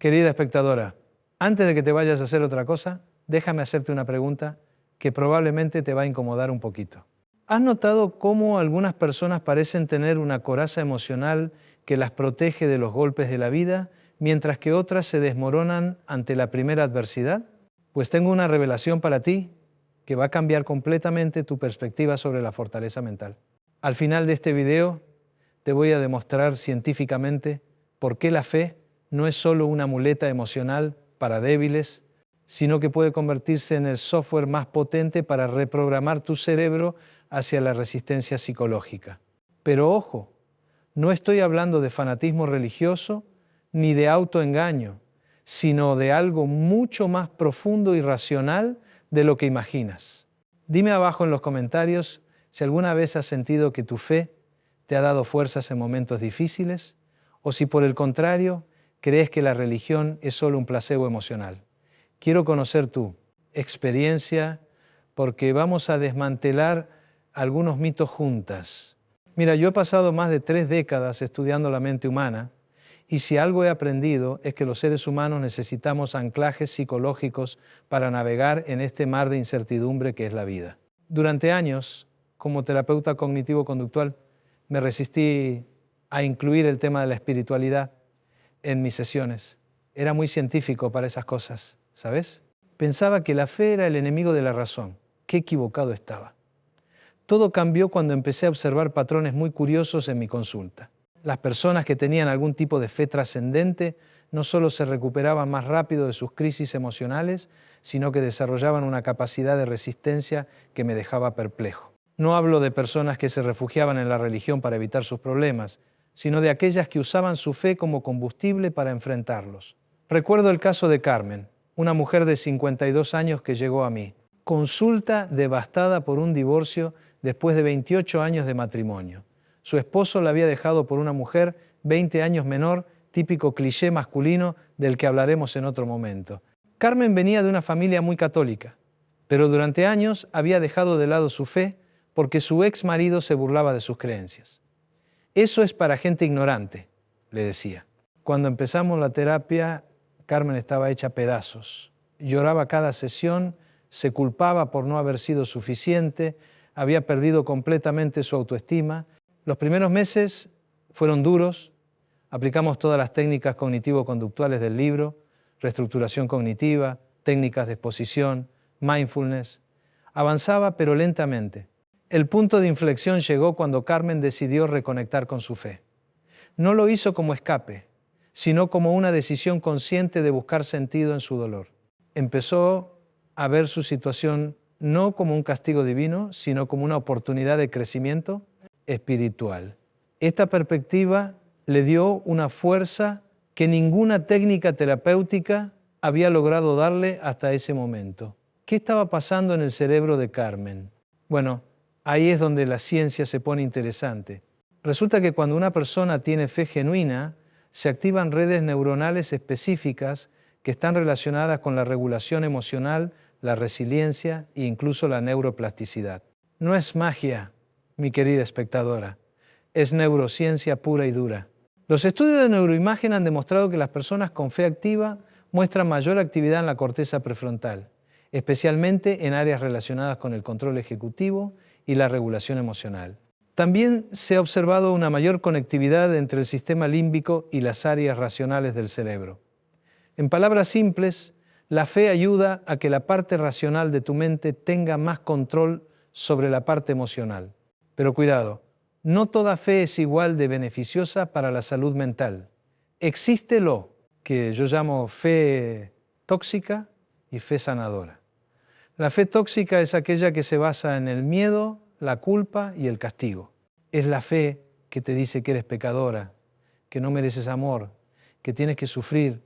Querida espectadora, antes de que te vayas a hacer otra cosa, déjame hacerte una pregunta que probablemente te va a incomodar un poquito. ¿Has notado cómo algunas personas parecen tener una coraza emocional que las protege de los golpes de la vida, mientras que otras se desmoronan ante la primera adversidad? Pues tengo una revelación para ti que va a cambiar completamente tu perspectiva sobre la fortaleza mental. Al final de este video te voy a demostrar científicamente por qué la fe no es solo una muleta emocional para débiles, sino que puede convertirse en el software más potente para reprogramar tu cerebro hacia la resistencia psicológica. Pero ojo, no estoy hablando de fanatismo religioso ni de autoengaño, sino de algo mucho más profundo y racional de lo que imaginas. Dime abajo en los comentarios si alguna vez has sentido que tu fe te ha dado fuerzas en momentos difíciles, o si por el contrario crees que la religión es solo un placebo emocional. Quiero conocer tu experiencia porque vamos a desmantelar algunos mitos juntas. Mira, yo he pasado más de 3 décadas estudiando la mente humana y si algo he aprendido es que los seres humanos necesitamos anclajes psicológicos para navegar en este mar de incertidumbre que es la vida. Durante años, como terapeuta cognitivo-conductual, me resistí a incluir el tema de la espiritualidad en mis sesiones. Era muy científico para esas cosas, ¿sabes? Pensaba que la fe era el enemigo de la razón. Qué equivocado estaba. Todo cambió cuando empecé a observar patrones muy curiosos en mi consulta. Las personas que tenían algún tipo de fe trascendente no solo se recuperaban más rápido de sus crisis emocionales, sino que desarrollaban una capacidad de resistencia que me dejaba perplejo. No hablo de personas que se refugiaban en la religión para evitar sus problemas, sino de aquellas que usaban su fe como combustible para enfrentarlos. Recuerdo el caso de Carmen, una mujer de 52 años que llegó a mí. Consulta devastada por un divorcio después de 28 años de matrimonio. Su esposo la había dejado por una mujer 20 años menor, típico cliché masculino del que hablaremos en otro momento. Carmen venía de una familia muy católica, pero durante años había dejado de lado su fe porque su ex marido se burlaba de sus creencias. Eso es para gente ignorante, le decía. Cuando empezamos la terapia, Carmen estaba hecha pedazos. Lloraba cada sesión, se culpaba por no haber sido suficiente, había perdido completamente su autoestima. Los primeros meses fueron duros, aplicamos todas las técnicas cognitivo-conductuales del libro, reestructuración cognitiva, técnicas de exposición, mindfulness. Avanzaba pero lentamente. El punto de inflexión llegó cuando Carmen decidió reconectar con su fe. No lo hizo como escape, sino como una decisión consciente de buscar sentido en su dolor. Empezó a ver su situación no como un castigo divino, sino como una oportunidad de crecimiento espiritual. Esta perspectiva le dio una fuerza que ninguna técnica terapéutica había logrado darle hasta ese momento. ¿Qué estaba pasando en el cerebro de Carmen? Bueno, ahí es donde la ciencia se pone interesante. Resulta que cuando una persona tiene fe genuina, se activan redes neuronales específicas que están relacionadas con la regulación emocional, la resiliencia e incluso la neuroplasticidad. No es magia, mi querida espectadora, es neurociencia pura y dura. Los estudios de neuroimagen han demostrado que las personas con fe activa muestran mayor actividad en la corteza prefrontal, especialmente en áreas relacionadas con el control ejecutivo y la regulación emocional. También se ha observado una mayor conectividad entre el sistema límbico y las áreas racionales del cerebro. En palabras simples, la fe ayuda a que la parte racional de tu mente tenga más control sobre la parte emocional. Pero cuidado, no toda fe es igual de beneficiosa para la salud mental. Existe lo que yo llamo fe tóxica y fe sanadora. La fe tóxica es aquella que se basa en el miedo, la culpa y el castigo. Es la fe que te dice que eres pecadora, que no mereces amor, que tienes que sufrir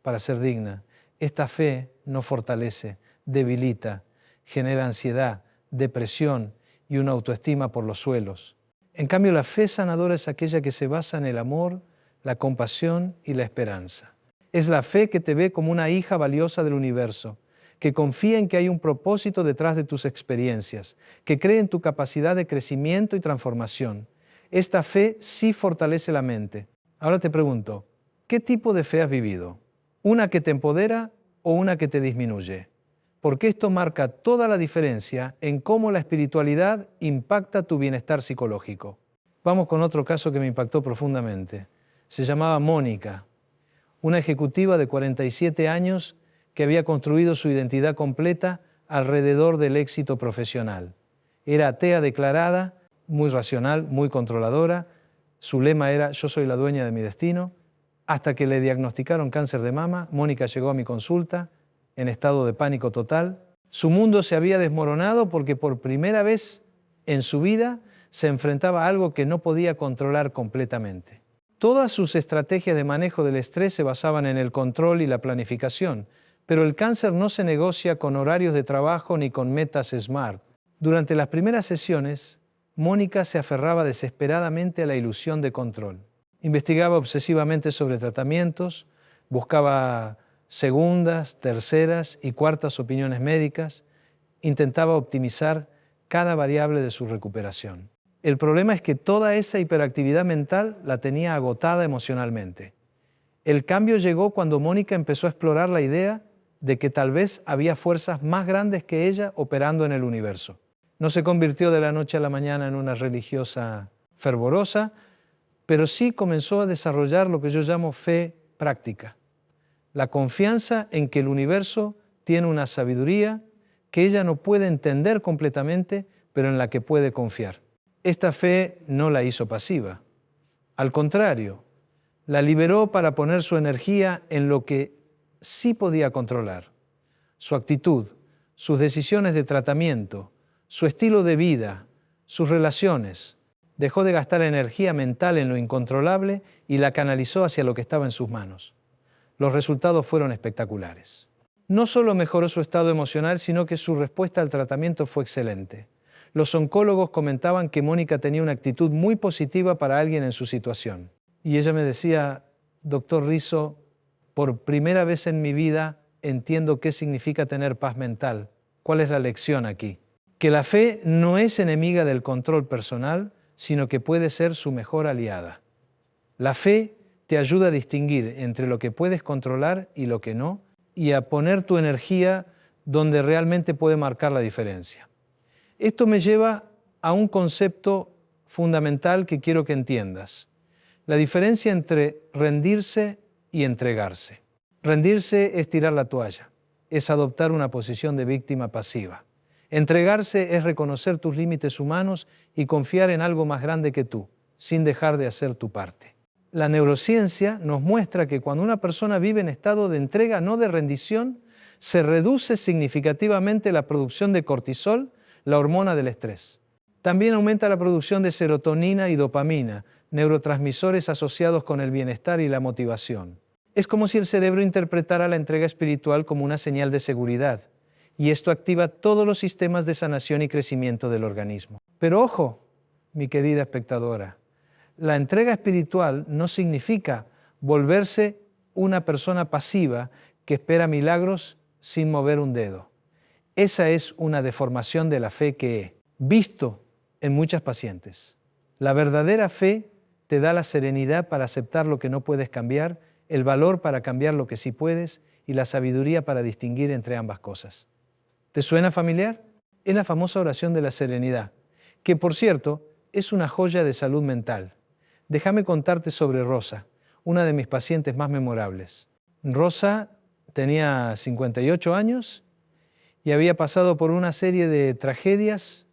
para ser digna. Esta fe no fortalece, debilita, genera ansiedad, depresión y una autoestima por los suelos. En cambio, la fe sanadora es aquella que se basa en el amor, la compasión y la esperanza. Es la fe que te ve como una hija valiosa del universo, que confía en que hay un propósito detrás de tus experiencias, que cree en tu capacidad de crecimiento y transformación. Esta fe sí fortalece la mente. Ahora te pregunto, ¿qué tipo de fe has vivido? una que te empodera o una que te disminuye, porque esto marca toda la diferencia en cómo la espiritualidad impacta tu bienestar psicológico. Vamos con otro caso que me impactó profundamente. Se llamaba Mónica, una ejecutiva de 47 años que había construido su identidad completa alrededor del éxito profesional. Era atea declarada, muy racional, muy controladora. Su lema era "Yo soy la dueña de mi destino". Hasta que le diagnosticaron cáncer de mama, Mónica llegó a mi consulta en estado de pánico total. Su mundo se había desmoronado porque por primera vez en su vida se enfrentaba a algo que no podía controlar completamente. Todas sus estrategias de manejo del estrés se basaban en el control y la planificación, pero el cáncer no se negocia con horarios de trabajo ni con metas SMART. Durante las primeras sesiones, Mónica se aferraba desesperadamente a la ilusión de control. Investigaba obsesivamente sobre tratamientos, buscaba segundas, terceras y cuartas opiniones médicas, intentaba optimizar cada variable de su recuperación. El problema es que toda esa hiperactividad mental la tenía agotada emocionalmente. El cambio llegó cuando Mónica empezó a explorar la idea de que tal vez había fuerzas más grandes que ella operando en el universo. No se convirtió de la noche a la mañana en una religiosa fervorosa, pero sí comenzó a desarrollar lo que yo llamo fe práctica. La confianza en que el universo tiene una sabiduría que ella no puede entender completamente, pero en la que puede confiar. Esta fe no la hizo pasiva. Al contrario, la liberó para poner su energía en lo que sí podía controlar: su actitud, sus decisiones de tratamiento, su estilo de vida, sus relaciones. Dejó de gastar energía mental en lo incontrolable y la canalizó hacia lo que estaba en sus manos. Los resultados fueron espectaculares. No solo mejoró su estado emocional, sino que su respuesta al tratamiento fue excelente. Los oncólogos comentaban que Mónica tenía una actitud muy positiva para alguien en su situación. Y ella me decía: doctor Rizzo, por primera vez en mi vida entiendo qué significa tener paz mental. ¿Cuál es la lección aquí? Que la fe no es enemiga del control personal, sino que puede ser su mejor aliada. La fe te ayuda a distinguir entre lo que puedes controlar y lo que no, y a poner tu energía donde realmente puede marcar la diferencia. Esto me lleva a un concepto fundamental que quiero que entiendas: la diferencia entre rendirse y entregarse. Rendirse es tirar la toalla, es adoptar una posición de víctima pasiva. Entregarse es reconocer tus límites humanos y confiar en algo más grande que tú, sin dejar de hacer tu parte. La neurociencia nos muestra que cuando una persona vive en estado de entrega, no de rendición, se reduce significativamente la producción de cortisol, la hormona del estrés. También aumenta la producción de serotonina y dopamina, neurotransmisores asociados con el bienestar y la motivación. Es como si el cerebro interpretara la entrega espiritual como una señal de seguridad, y esto activa todos los sistemas de sanación y crecimiento del organismo. Pero ojo, mi querida espectadora, la entrega espiritual no significa volverse una persona pasiva que espera milagros sin mover un dedo. Esa es una deformación de la fe que he visto en muchas pacientes. La verdadera fe te da la serenidad para aceptar lo que no puedes cambiar, el valor para cambiar lo que sí puedes y la sabiduría para distinguir entre ambas cosas. ¿Te suena familiar? Es la famosa oración de la serenidad, que por cierto es una joya de salud mental. Déjame contarte sobre Rosa, una de mis pacientes más memorables. Rosa tenía 58 años y había pasado por una serie de tragedias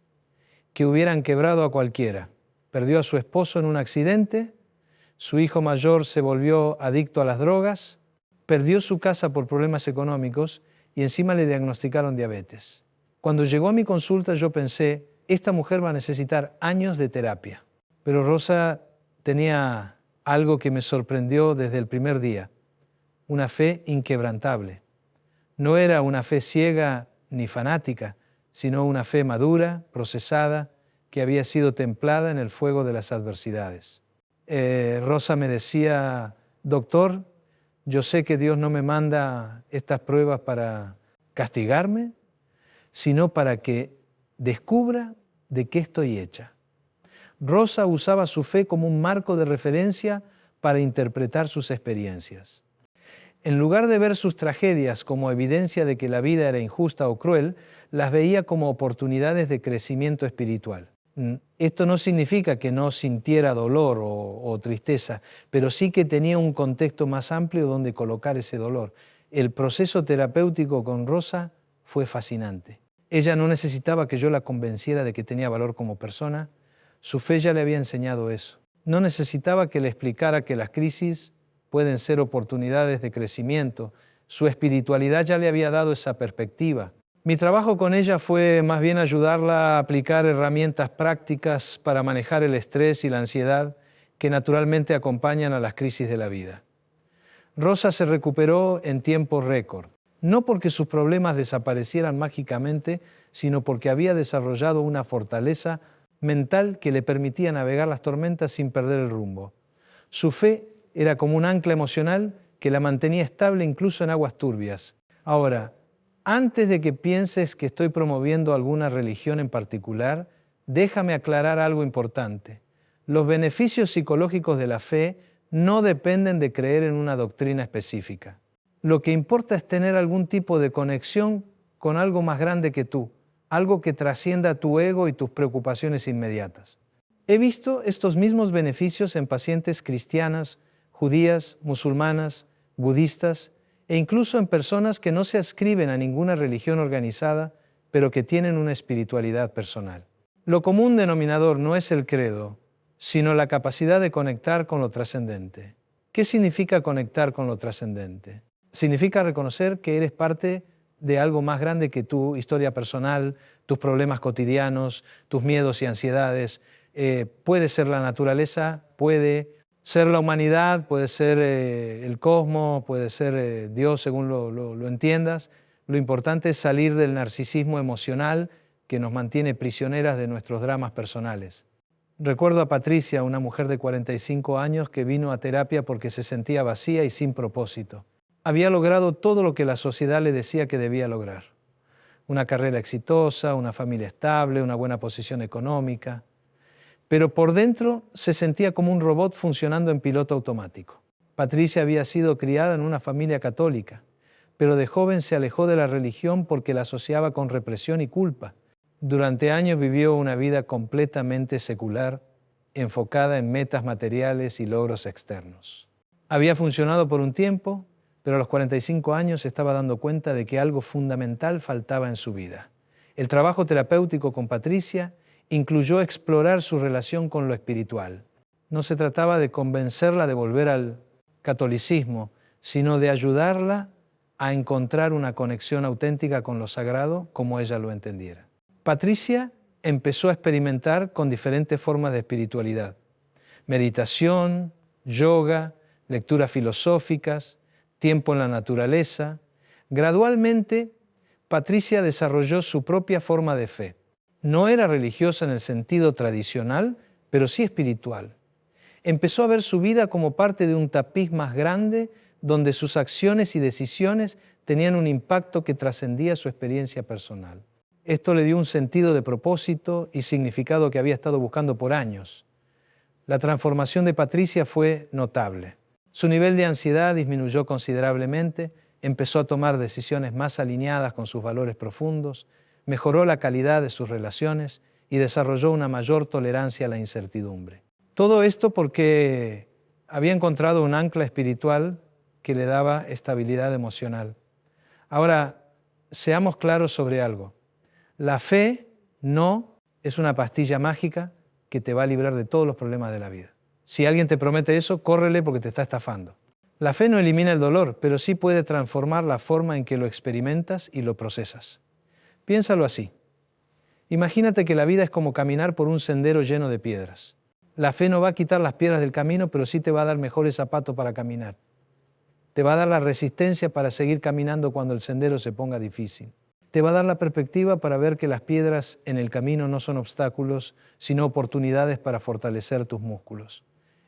que hubieran quebrado a cualquiera. Perdió a su esposo en un accidente, su hijo mayor se volvió adicto a las drogas, perdió su casa por problemas económicos y encima le diagnosticaron diabetes. Cuando llegó a mi consulta yo pensé: esta mujer va a necesitar años de terapia. Pero Rosa tenía algo que me sorprendió desde el primer día: una fe inquebrantable. No era una fe ciega ni fanática, sino una fe madura, procesada, que había sido templada en el fuego de las adversidades. Rosa me decía: doctor, yo sé que Dios no me manda estas pruebas para castigarme, sino para que descubra de qué estoy hecha. Rosa usaba su fe como un marco de referencia para interpretar sus experiencias. En lugar de ver sus tragedias como evidencia de que la vida era injusta o cruel, las veía como oportunidades de crecimiento espiritual. Esto no significa que no sintiera dolor o tristeza, pero sí que tenía un contexto más amplio donde colocar ese dolor. El proceso terapéutico con Rosa fue fascinante. Ella no necesitaba que yo la convenciera de que tenía valor como persona. Su fe ya le había enseñado eso. No necesitaba que le explicara que las crisis pueden ser oportunidades de crecimiento. Su espiritualidad ya le había dado esa perspectiva. Mi trabajo con ella fue más bien ayudarla a aplicar herramientas prácticas para manejar el estrés y la ansiedad que naturalmente acompañan a las crisis de la vida. Rosa se recuperó en tiempo récord, no porque sus problemas desaparecieran mágicamente, sino porque había desarrollado una fortaleza mental que le permitía navegar las tormentas sin perder el rumbo. Su fe era como un ancla emocional que la mantenía estable incluso en aguas turbias. Ahora, antes de que pienses que estoy promoviendo alguna religión en particular, déjame aclarar algo importante. Los beneficios psicológicos de la fe no dependen de creer en una doctrina específica. Lo que importa es tener algún tipo de conexión con algo más grande que tú, algo que trascienda tu ego y tus preocupaciones inmediatas. He visto estos mismos beneficios en pacientes cristianas, judías, musulmanas, budistas, e incluso en personas que no se adscriben a ninguna religión organizada, pero que tienen una espiritualidad personal. Lo común denominador no es el credo, sino la capacidad de conectar con lo trascendente. ¿Qué significa conectar con lo trascendente? Significa reconocer que eres parte de algo más grande que tu historia personal, tus problemas cotidianos, tus miedos y ansiedades. Puede ser la naturaleza, puede ser la humanidad, puede ser el cosmos, puede ser Dios según lo entiendas. Lo importante es salir del narcisismo emocional que nos mantiene prisioneras de nuestros dramas personales. Recuerdo a Patricia, una mujer de 45 años que vino a terapia porque se sentía vacía y sin propósito. Había logrado todo lo que la sociedad le decía que debía lograr. Una carrera exitosa, una familia estable, una buena posición económica. Pero por dentro se sentía como un robot funcionando en piloto automático. Patricia había sido criada en una familia católica, pero de joven se alejó de la religión porque la asociaba con represión y culpa. Durante años vivió una vida completamente secular, enfocada en metas materiales y logros externos. Había funcionado por un tiempo, pero a los 45 años se estaba dando cuenta de que algo fundamental faltaba en su vida. El trabajo terapéutico con Patricia incluyó explorar su relación con lo espiritual. No se trataba de convencerla de volver al catolicismo, sino de ayudarla a encontrar una conexión auténtica con lo sagrado como ella lo entendiera. Patricia empezó a experimentar con diferentes formas de espiritualidad: meditación, yoga, lecturas filosóficas, tiempo en la naturaleza. Gradualmente, Patricia desarrolló su propia forma de fe. No era religiosa en el sentido tradicional, pero sí espiritual. Empezó a ver su vida como parte de un tapiz más grande donde sus acciones y decisiones tenían un impacto que trascendía su experiencia personal. Esto le dio un sentido de propósito y significado que había estado buscando por años. La transformación de Patricia fue notable. Su nivel de ansiedad disminuyó considerablemente, empezó a tomar decisiones más alineadas con sus valores profundos, mejoró la calidad de sus relaciones y desarrolló una mayor tolerancia a la incertidumbre. Todo esto porque había encontrado un ancla espiritual que le daba estabilidad emocional. Ahora, seamos claros sobre algo. La fe no es una pastilla mágica que te va a librar de todos los problemas de la vida. Si alguien te promete eso, córrele porque te está estafando. La fe no elimina el dolor, pero sí puede transformar la forma en que lo experimentas y lo procesas. Piénsalo así. Imagínate que la vida es como caminar por un sendero lleno de piedras. La fe no va a quitar las piedras del camino, pero sí te va a dar mejores zapatos para caminar. Te va a dar la resistencia para seguir caminando cuando el sendero se ponga difícil. Te va a dar la perspectiva para ver que las piedras en el camino no son obstáculos, sino oportunidades para fortalecer tus músculos.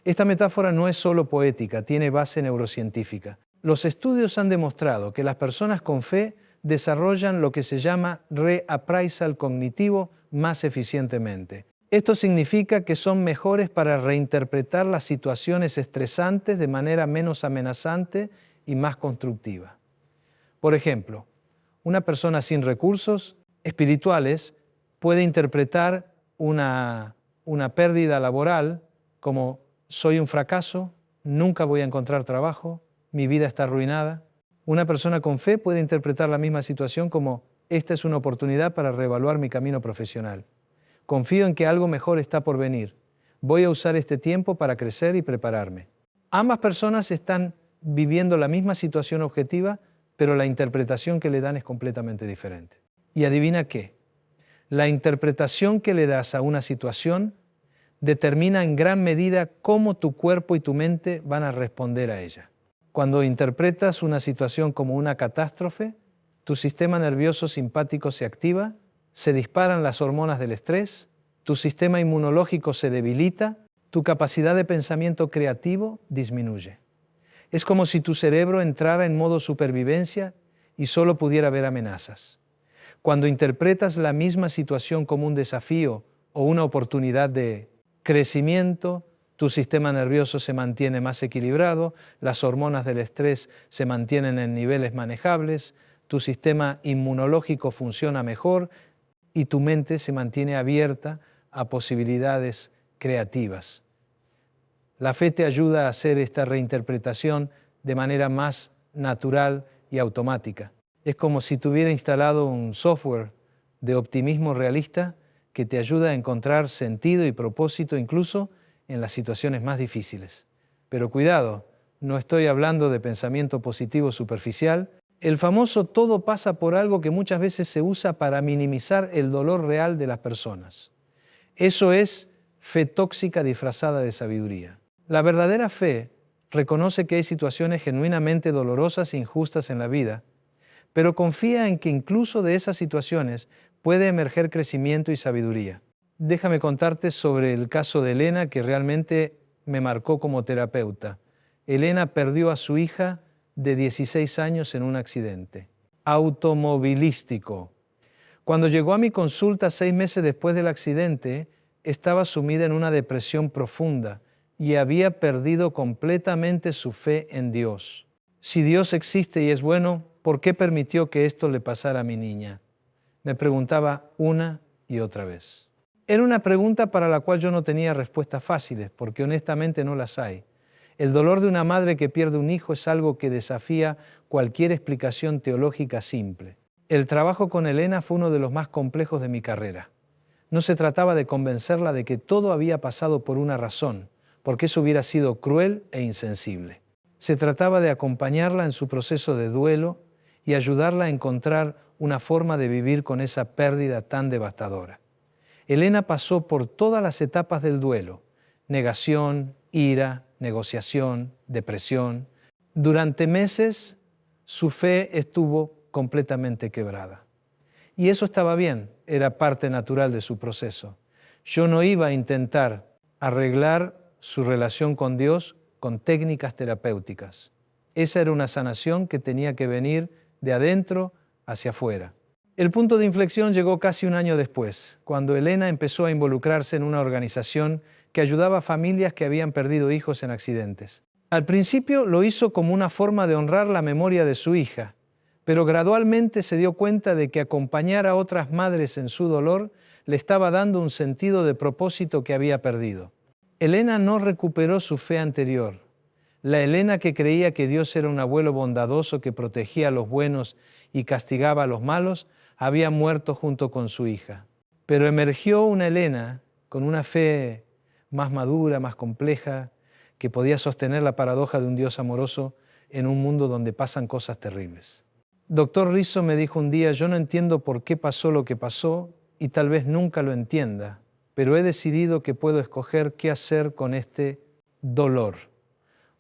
Esta metáfora no es solo poética, tiene base neurocientífica. Los estudios han demostrado que las personas con fe desarrollan lo que se llama reappraisal cognitivo más eficientemente. Esto significa que son mejores para reinterpretar las situaciones estresantes de manera menos amenazante y más constructiva. Por ejemplo, una persona sin recursos espirituales puede interpretar una pérdida laboral como soy un fracaso, nunca voy a encontrar trabajo, mi vida está arruinada. Una persona con fe puede interpretar la misma situación como esta es una oportunidad para reevaluar mi camino profesional. Confío en que algo mejor está por venir. Voy a usar este tiempo para crecer y prepararme. Ambas personas están viviendo la misma situación objetiva, pero la interpretación que le dan es completamente diferente. Y adivina qué, la interpretación que le das a una situación determina en gran medida cómo tu cuerpo y tu mente van a responder a ella. Cuando interpretas una situación como una catástrofe, tu sistema nervioso simpático se activa, se disparan las hormonas del estrés, tu sistema inmunológico se debilita, tu capacidad de pensamiento creativo disminuye. Es como si tu cerebro entrara en modo supervivencia y solo pudiera ver amenazas. Cuando interpretas la misma situación como un desafío o una oportunidad de crecimiento, tu sistema nervioso se mantiene más equilibrado, las hormonas del estrés se mantienen en niveles manejables, tu sistema inmunológico funciona mejor y tu mente se mantiene abierta a posibilidades creativas. La fe te ayuda a hacer esta reinterpretación de manera más natural y automática. Es como si tuviera instalado un software de optimismo realista que te ayuda a encontrar sentido y propósito incluso en las situaciones más difíciles. Pero cuidado, no estoy hablando de pensamiento positivo superficial. El famoso todo pasa por algo que muchas veces se usa para minimizar el dolor real de las personas. Eso es fe tóxica disfrazada de sabiduría. La verdadera fe reconoce que hay situaciones genuinamente dolorosas e injustas en la vida, pero confía en que incluso de esas situaciones puede emerger crecimiento y sabiduría. Déjame contarte sobre el caso de Elena, que realmente me marcó como terapeuta. Elena perdió a su hija de 16 años en un accidente automovilístico. Cuando llegó a mi consulta 6 meses después del accidente, estaba sumida en una depresión profunda y había perdido completamente su fe en Dios. Si Dios existe y es bueno, ¿por qué permitió que esto le pasara a mi niña? Me preguntaba una y otra vez. Era una pregunta para la cual yo no tenía respuestas fáciles, porque honestamente no las hay. El dolor de una madre que pierde un hijo es algo que desafía cualquier explicación teológica simple. El trabajo con Elena fue uno de los más complejos de mi carrera. No se trataba de convencerla de que todo había pasado por una razón, porque eso hubiera sido cruel e insensible. Se trataba de acompañarla en su proceso de duelo y ayudarla a encontrar una forma de vivir con esa pérdida tan devastadora. Elena pasó por todas las etapas del duelo: negación, ira, negociación, depresión. Durante meses su fe estuvo completamente quebrada. Y eso estaba bien, era parte natural de su proceso. Yo no iba a intentar arreglar su relación con Dios con técnicas terapéuticas. Esa era una sanación que tenía que venir de adentro hacia afuera. El punto de inflexión llegó casi un año después, cuando Elena empezó a involucrarse en una organización que ayudaba a familias que habían perdido hijos en accidentes. Al principio lo hizo como una forma de honrar la memoria de su hija, pero gradualmente se dio cuenta de que acompañar a otras madres en su dolor le estaba dando un sentido de propósito que había perdido. Elena no recuperó su fe anterior. La Elena que creía que Dios era un abuelo bondadoso que protegía a los buenos y castigaba a los malos, había muerto junto con su hija. Pero emergió una Elena con una fe más madura, más compleja, que podía sostener la paradoja de un Dios amoroso en un mundo donde pasan cosas terribles. Doctor Rizzo me dijo un día: yo no entiendo por qué pasó lo que pasó y tal vez nunca lo entienda, pero he decidido que puedo escoger qué hacer con este dolor.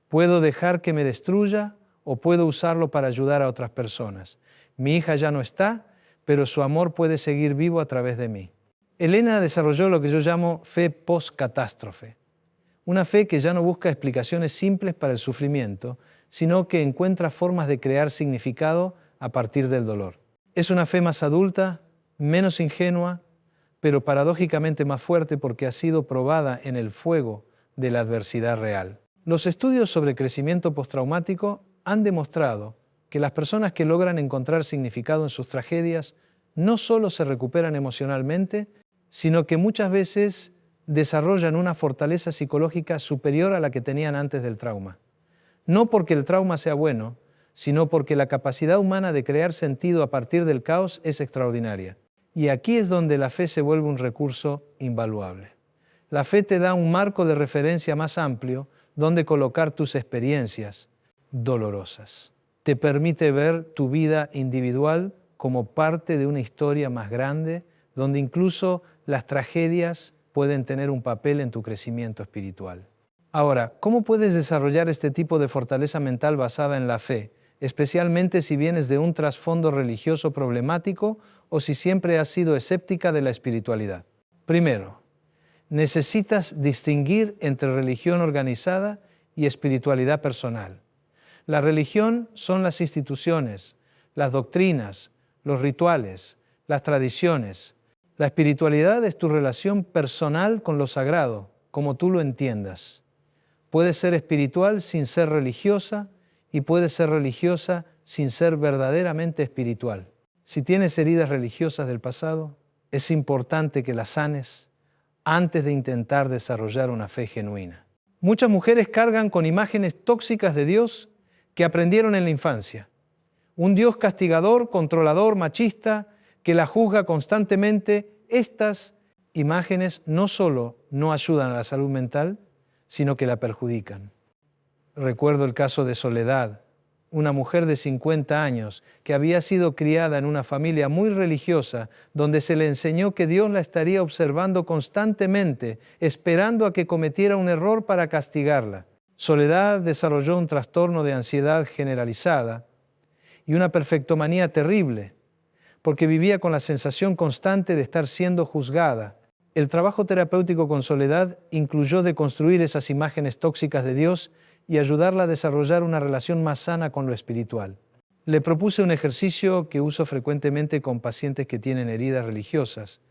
Puedo dejar que me destruya o puedo usarlo para ayudar a otras personas. Mi hija ya no está, pero su amor puede seguir vivo a través de mí. Elena desarrolló lo que yo llamo fe post-catástrofe. Una fe que ya no busca explicaciones simples para el sufrimiento, sino que encuentra formas de crear significado a partir del dolor. Es una fe más adulta, menos ingenua, pero paradójicamente más fuerte porque ha sido probada en el fuego de la adversidad real. Los estudios sobre crecimiento postraumático han demostrado que las personas que logran encontrar significado en sus tragedias no solo se recuperan emocionalmente, sino que muchas veces desarrollan una fortaleza psicológica superior a la que tenían antes del trauma. No porque el trauma sea bueno, sino porque la capacidad humana de crear sentido a partir del caos es extraordinaria. Y aquí es donde la fe se vuelve un recurso invaluable. La fe te da un marco de referencia más amplio donde colocar tus experiencias dolorosas. Te permite ver tu vida individual como parte de una historia más grande, donde incluso las tragedias pueden tener un papel en tu crecimiento espiritual. Ahora, ¿cómo puedes desarrollar este tipo de fortaleza mental basada en la fe, especialmente si vienes de un trasfondo religioso problemático o si siempre has sido escéptica de la espiritualidad? Primero, necesitas distinguir entre religión organizada y espiritualidad personal. La religión son las instituciones, las doctrinas, los rituales, las tradiciones. La espiritualidad es tu relación personal con lo sagrado, como tú lo entiendas. Puedes ser espiritual sin ser religiosa y puedes ser religiosa sin ser verdaderamente espiritual. Si tienes heridas religiosas del pasado, es importante que las sanes antes de intentar desarrollar una fe genuina. Muchas mujeres cargan con imágenes tóxicas de Dios que aprendieron en la infancia. Un Dios castigador, controlador, machista, que la juzga constantemente. Estas imágenes no solo no ayudan a la salud mental, sino que la perjudican. Recuerdo el caso de Soledad, una mujer de 50 años que había sido criada en una familia muy religiosa, donde se le enseñó que Dios la estaría observando constantemente, esperando a que cometiera un error para castigarla. Soledad desarrolló un trastorno de ansiedad generalizada y una perfectomanía terrible, porque vivía con la sensación constante de estar siendo juzgada. El trabajo terapéutico con Soledad incluyó deconstruir esas imágenes tóxicas de Dios y ayudarla a desarrollar una relación más sana con lo espiritual. Le propuse un ejercicio que uso frecuentemente con pacientes que tienen heridas religiosas.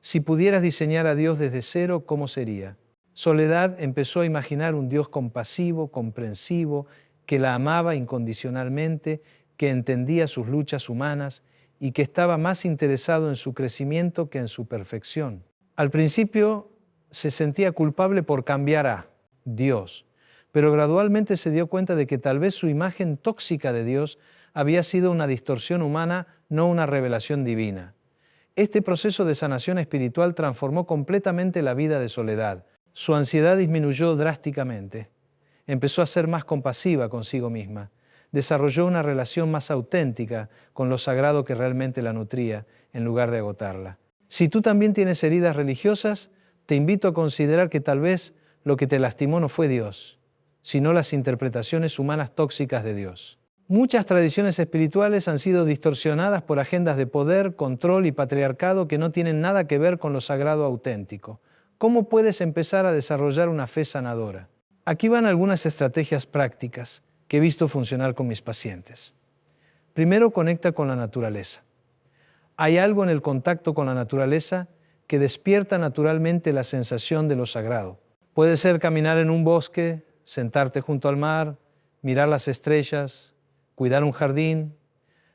Si pudieras diseñar a Dios desde cero, ¿cómo sería? Soledad empezó a imaginar un Dios compasivo, comprensivo, que la amaba incondicionalmente, que entendía sus luchas humanas y que estaba más interesado en su crecimiento que en su perfección. Al principio se sentía culpable por cambiar a Dios, pero gradualmente se dio cuenta de que tal vez su imagen tóxica de Dios había sido una distorsión humana, no una revelación divina. Este proceso de sanación espiritual transformó completamente la vida de Soledad. Su ansiedad disminuyó drásticamente. Empezó a ser más compasiva consigo misma. Desarrolló una relación más auténtica con lo sagrado que realmente la nutría, en lugar de agotarla. Si tú también tienes heridas religiosas, te invito a considerar que tal vez lo que te lastimó no fue Dios, sino las interpretaciones humanas tóxicas de Dios. Muchas tradiciones espirituales han sido distorsionadas por agendas de poder, control y patriarcado que no tienen nada que ver con lo sagrado auténtico. ¿Cómo puedes empezar a desarrollar una fe sanadora? Aquí van algunas estrategias prácticas que he visto funcionar con mis pacientes. Primero, conecta con la naturaleza. Hay algo en el contacto con la naturaleza que despierta naturalmente la sensación de lo sagrado. Puede ser caminar en un bosque, sentarte junto al mar, mirar las estrellas, cuidar un jardín.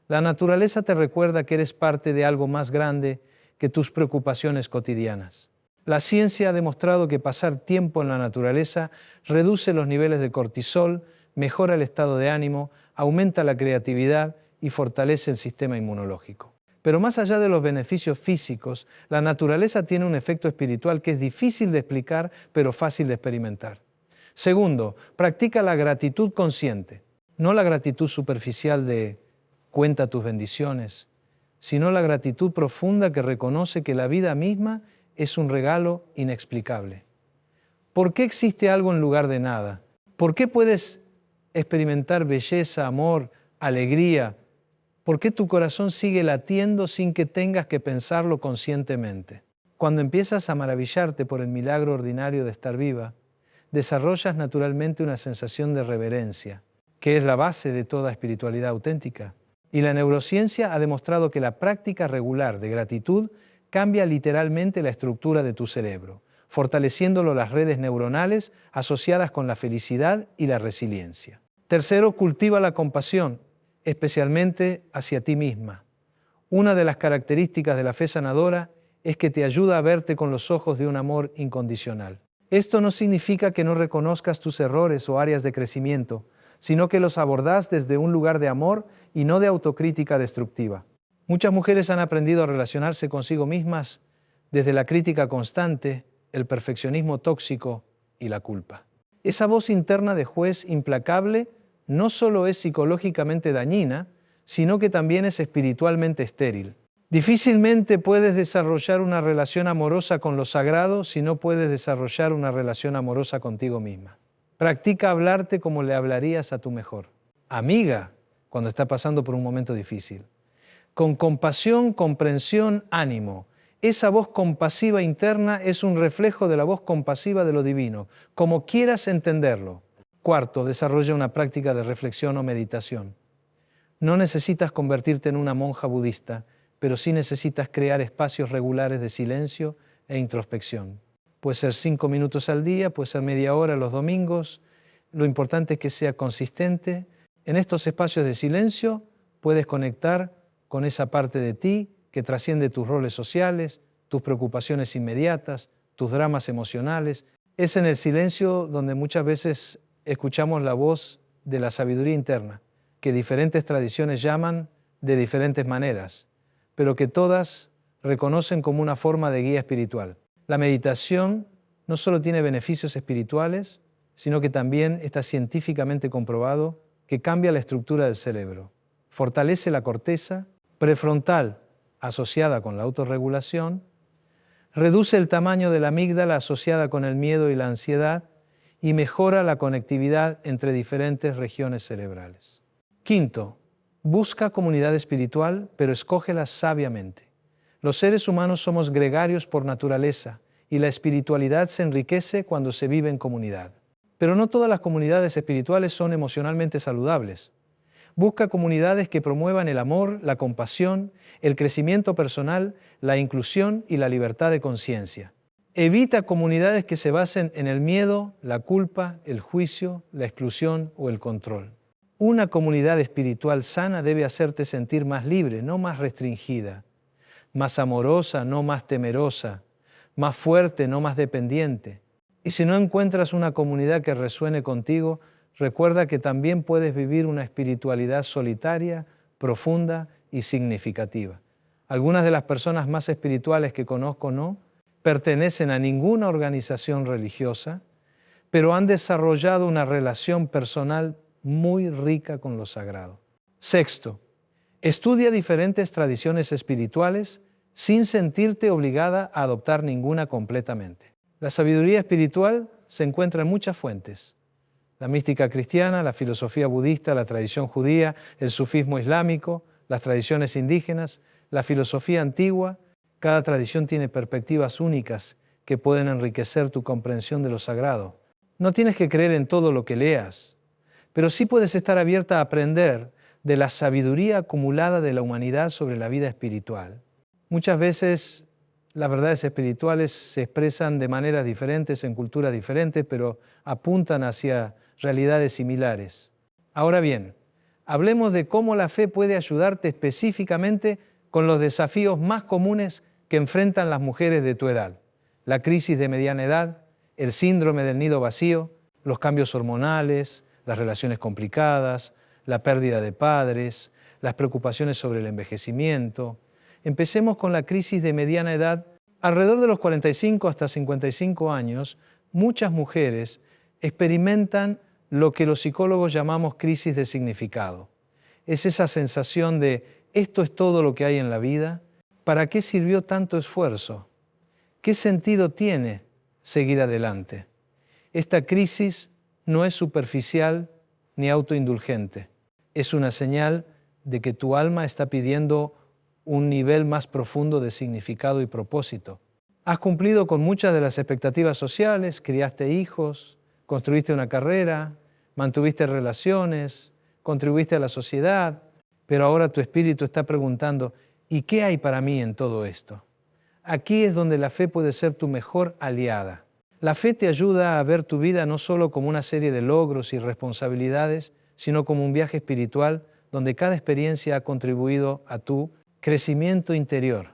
La naturaleza te recuerda que eres parte de algo más grande que tus preocupaciones cotidianas. La ciencia ha demostrado que pasar tiempo en la naturaleza reduce los niveles de cortisol, mejora el estado de ánimo, aumenta la creatividad y fortalece el sistema inmunológico. Pero más allá de los beneficios físicos, la naturaleza tiene un efecto espiritual que es difícil de explicar, pero fácil de experimentar. Segundo, practica la gratitud consciente, no la gratitud superficial de cuenta tus bendiciones, sino la gratitud profunda que reconoce que la vida misma es un regalo inexplicable. ¿Por qué existe algo en lugar de nada? ¿Por qué puedes experimentar belleza, amor, alegría? ¿Por qué tu corazón sigue latiendo sin que tengas que pensarlo conscientemente? Cuando empiezas a maravillarte por el milagro ordinario de estar viva, desarrollas naturalmente una sensación de reverencia, que es la base de toda espiritualidad auténtica. Y la neurociencia ha demostrado que la práctica regular de gratitud cambia literalmente la estructura de tu cerebro, fortaleciéndolo las redes neuronales asociadas con la felicidad y la resiliencia. Tercero, cultiva la compasión, especialmente hacia ti misma. Una de las características de la fe sanadora es que te ayuda a verte con los ojos de un amor incondicional. Esto no significa que no reconozcas tus errores o áreas de crecimiento, sino que los abordás desde un lugar de amor y no de autocrítica destructiva. Muchas mujeres han aprendido a relacionarse consigo mismas desde la crítica constante, el perfeccionismo tóxico y la culpa. Esa voz interna de juez implacable no solo es psicológicamente dañina, sino que también es espiritualmente estéril. Difícilmente puedes desarrollar una relación amorosa con lo sagrado si no puedes desarrollar una relación amorosa contigo misma. Practica hablarte como le hablarías a tu mejor amiga cuando está pasando por un momento difícil. Con compasión, comprensión, ánimo. Esa voz compasiva interna es un reflejo de la voz compasiva de lo divino, como quieras entenderlo. Cuarto, desarrolla una práctica de reflexión o meditación. No necesitas convertirte en una monja budista, pero sí necesitas crear espacios regulares de silencio e introspección. Puede ser 5 minutos al día, puede ser media hora los domingos. Lo importante es que sea consistente. En estos espacios de silencio puedes conectar con esa parte de ti que trasciende tus roles sociales, tus preocupaciones inmediatas, tus dramas emocionales. Es en el silencio donde muchas veces escuchamos la voz de la sabiduría interna, que diferentes tradiciones llaman de diferentes maneras, pero que todas reconocen como una forma de guía espiritual. La meditación no solo tiene beneficios espirituales, sino que también está científicamente comprobado que cambia la estructura del cerebro, fortalece la corteza prefrontal asociada con la autorregulación, reduce el tamaño de la amígdala asociada con el miedo y la ansiedad y mejora la conectividad entre diferentes regiones cerebrales. Quinto, busca comunidad espiritual, pero escógela sabiamente. Los seres humanos somos gregarios por naturaleza y la espiritualidad se enriquece cuando se vive en comunidad. Pero no todas las comunidades espirituales son emocionalmente saludables. Busca comunidades que promuevan el amor, la compasión, el crecimiento personal, la inclusión y la libertad de conciencia. Evita comunidades que se basen en el miedo, la culpa, el juicio, la exclusión o el control. Una comunidad espiritual sana debe hacerte sentir más libre, no más restringida, más amorosa, no más temerosa, más fuerte, no más dependiente. Y si no encuentras una comunidad que resuene contigo, recuerda que también puedes vivir una espiritualidad solitaria, profunda y significativa. Algunas de las personas más espirituales que conozco no pertenecen a ninguna organización religiosa, pero han desarrollado una relación personal muy rica con lo sagrado. Sexto, estudia diferentes tradiciones espirituales sin sentirte obligada a adoptar ninguna completamente. La sabiduría espiritual se encuentra en muchas fuentes. La mística cristiana, la filosofía budista, la tradición judía, el sufismo islámico, las tradiciones indígenas, la filosofía antigua. Cada tradición tiene perspectivas únicas que pueden enriquecer tu comprensión de lo sagrado. No tienes que creer en todo lo que leas, pero sí puedes estar abierta a aprender de la sabiduría acumulada de la humanidad sobre la vida espiritual. Muchas veces las verdades espirituales se expresan de maneras diferentes, en culturas diferentes, pero apuntan hacia realidades similares. Ahora bien, hablemos de cómo la fe puede ayudarte específicamente con los desafíos más comunes que enfrentan las mujeres de tu edad. La crisis de mediana edad, el síndrome del nido vacío, los cambios hormonales, las relaciones complicadas, la pérdida de padres, las preocupaciones sobre el envejecimiento. Empecemos con la crisis de mediana edad. Alrededor de los 45 hasta 55 años, muchas mujeres experimentan lo que los psicólogos llamamos crisis de significado. Es esa sensación de ¿esto es todo lo que hay en la vida? ¿Para qué sirvió tanto esfuerzo? ¿Qué sentido tiene seguir adelante? Esta crisis no es superficial ni autoindulgente. Es una señal de que tu alma está pidiendo un nivel más profundo de significado y propósito. Has cumplido con muchas de las expectativas sociales, criaste hijos, construiste una carrera, mantuviste relaciones, contribuiste a la sociedad, pero ahora tu espíritu está preguntando, ¿y qué hay para mí en todo esto? Aquí es donde la fe puede ser tu mejor aliada. La fe te ayuda a ver tu vida no solo como una serie de logros y responsabilidades, sino como un viaje espiritual donde cada experiencia ha contribuido a tu crecimiento interior.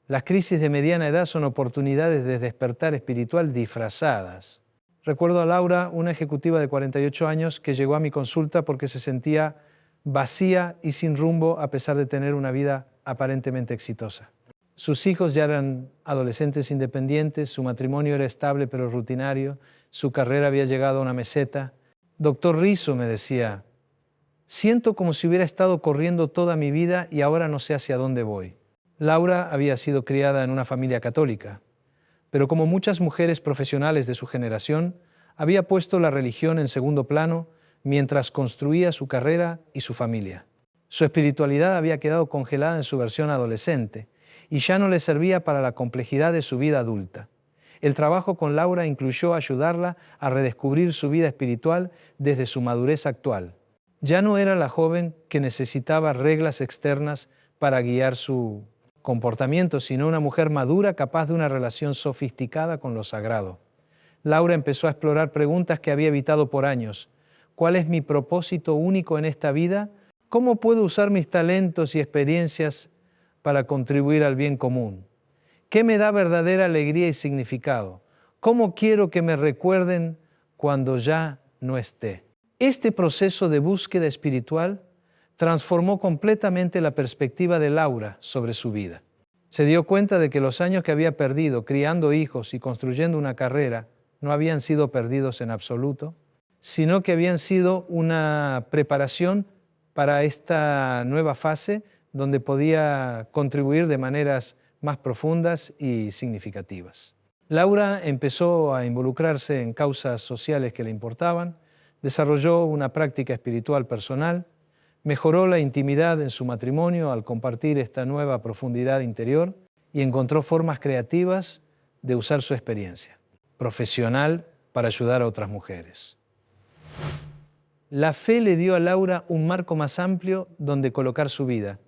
Las crisis de mediana edad son oportunidades de despertar espiritual disfrazadas. Recuerdo a Laura, una ejecutiva de 48 años, que llegó a mi consulta porque se sentía vacía y sin rumbo a pesar de tener una vida aparentemente exitosa. Sus hijos ya eran adolescentes independientes, su matrimonio era estable pero rutinario, su carrera había llegado a una meseta. Doctor Rizzo, me decía, siento como si hubiera estado corriendo toda mi vida y ahora no sé hacia dónde voy. Laura había sido criada en una familia católica, pero como muchas mujeres profesionales de su generación, había puesto la religión en segundo plano mientras construía su carrera y su familia. Su espiritualidad había quedado congelada en su versión adolescente y ya no le servía para la complejidad de su vida adulta. El trabajo con Laura incluyó ayudarla a redescubrir su vida espiritual desde su madurez actual. Ya no era la joven que necesitaba reglas externas para guiar su comportamiento, sino una mujer madura capaz de una relación sofisticada con lo sagrado. Laura empezó a explorar preguntas que había evitado por años. ¿Cuál es mi propósito único en esta vida? ¿Cómo puedo usar mis talentos y experiencias para contribuir al bien común? ¿Qué me da verdadera alegría y significado? ¿Cómo quiero que me recuerden cuando ya no esté? Este proceso de búsqueda espiritual transformó completamente la perspectiva de Laura sobre su vida. Se dio cuenta de que los años que había perdido criando hijos y construyendo una carrera no habían sido perdidos en absoluto, sino que habían sido una preparación para esta nueva fase donde podía contribuir de maneras más profundas y significativas. Laura empezó a involucrarse en causas sociales que le importaban, desarrolló una práctica espiritual personal, mejoró la intimidad en su matrimonio al compartir esta nueva profundidad interior y encontró formas creativas de usar su experiencia profesional para ayudar a otras mujeres. La fe le dio a Laura un marco más amplio donde colocar su vida.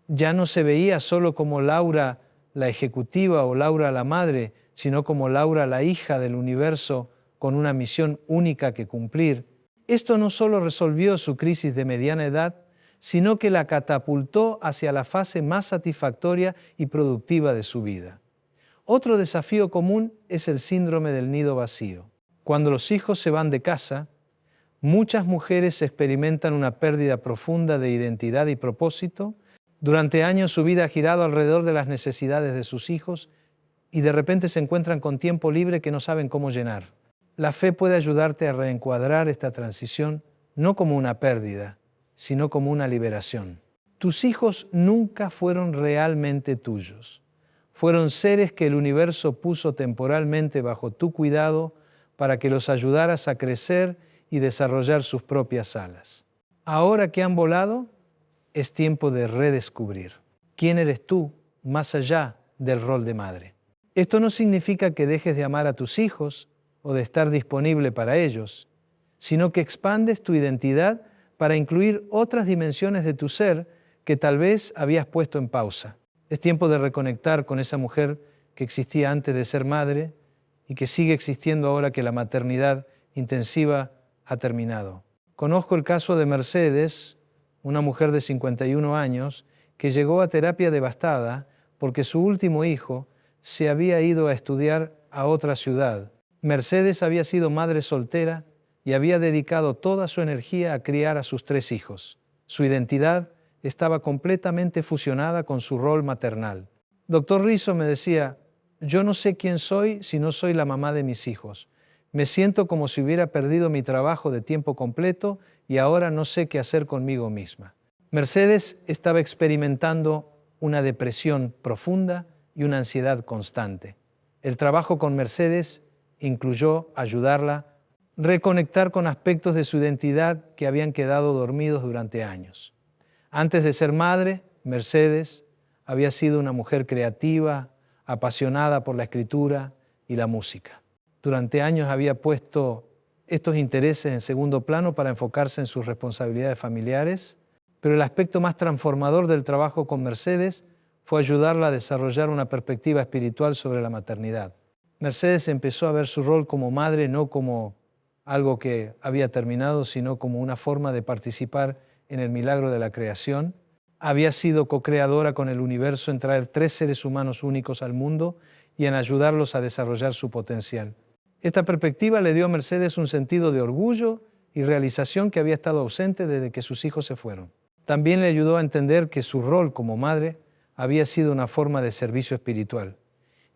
Ya no se veía solo como Laura la ejecutiva o Laura la madre, sino como Laura la hija del universo con una misión única que cumplir. Esto no solo resolvió su crisis de mediana edad, sino que la catapultó hacia la fase más satisfactoria y productiva de su vida. Otro desafío común es el síndrome del nido vacío. Cuando los hijos se van de casa, muchas mujeres experimentan una pérdida profunda de identidad y propósito. Durante años su vida ha girado alrededor de las necesidades de sus hijos y de repente se encuentran con tiempo libre que no saben cómo llenar. La fe puede ayudarte a reencuadrar esta transición no como una pérdida, sino como una liberación. Tus hijos nunca fueron realmente tuyos. Fueron seres que el universo puso temporalmente bajo tu cuidado para que los ayudaras a crecer y desarrollar sus propias alas. Ahora que han volado, es tiempo de redescubrir quién eres tú más allá del rol de madre. Esto no significa que dejes de amar a tus hijos o de estar disponible para ellos, sino que expandes tu identidad para incluir otras dimensiones de tu ser que tal vez habías puesto en pausa. Es tiempo de reconectar con esa mujer que existía antes de ser madre y que sigue existiendo ahora que la maternidad intensiva ha terminado. Conozco el caso de Mercedes, una mujer de 51 años que llegó a terapia devastada porque su último hijo se había ido a estudiar a otra ciudad. Mercedes había sido madre soltera y había dedicado toda su energía a criar a sus 3 hijos. Su identidad estaba completamente fusionada con su rol maternal. Doctor Rizzo me decía, yo no sé quién soy si no soy la mamá de mis hijos. Me siento como si hubiera perdido mi trabajo de tiempo completo y ahora no sé qué hacer conmigo misma. Mercedes estaba experimentando una depresión profunda y una ansiedad constante. El trabajo con Mercedes incluyó ayudarla a reconectar con aspectos de su identidad que habían quedado dormidos durante años. Antes de ser madre, Mercedes había sido una mujer creativa, apasionada por la escritura y la música. Durante años había puesto estos intereses en segundo plano para enfocarse en sus responsabilidades familiares, pero el aspecto más transformador del trabajo con Mercedes fue ayudarla a desarrollar una perspectiva espiritual sobre la maternidad. Mercedes empezó a ver su rol como madre no como algo que había terminado, sino como una forma de participar en el milagro de la creación. Había sido co-creadora con el universo en traer 3 seres humanos únicos al mundo y en ayudarlos a desarrollar su potencial. Esta perspectiva le dio a Mercedes un sentido de orgullo y realización que había estado ausente desde que sus hijos se fueron. También le ayudó a entender que su rol como madre había sido una forma de servicio espiritual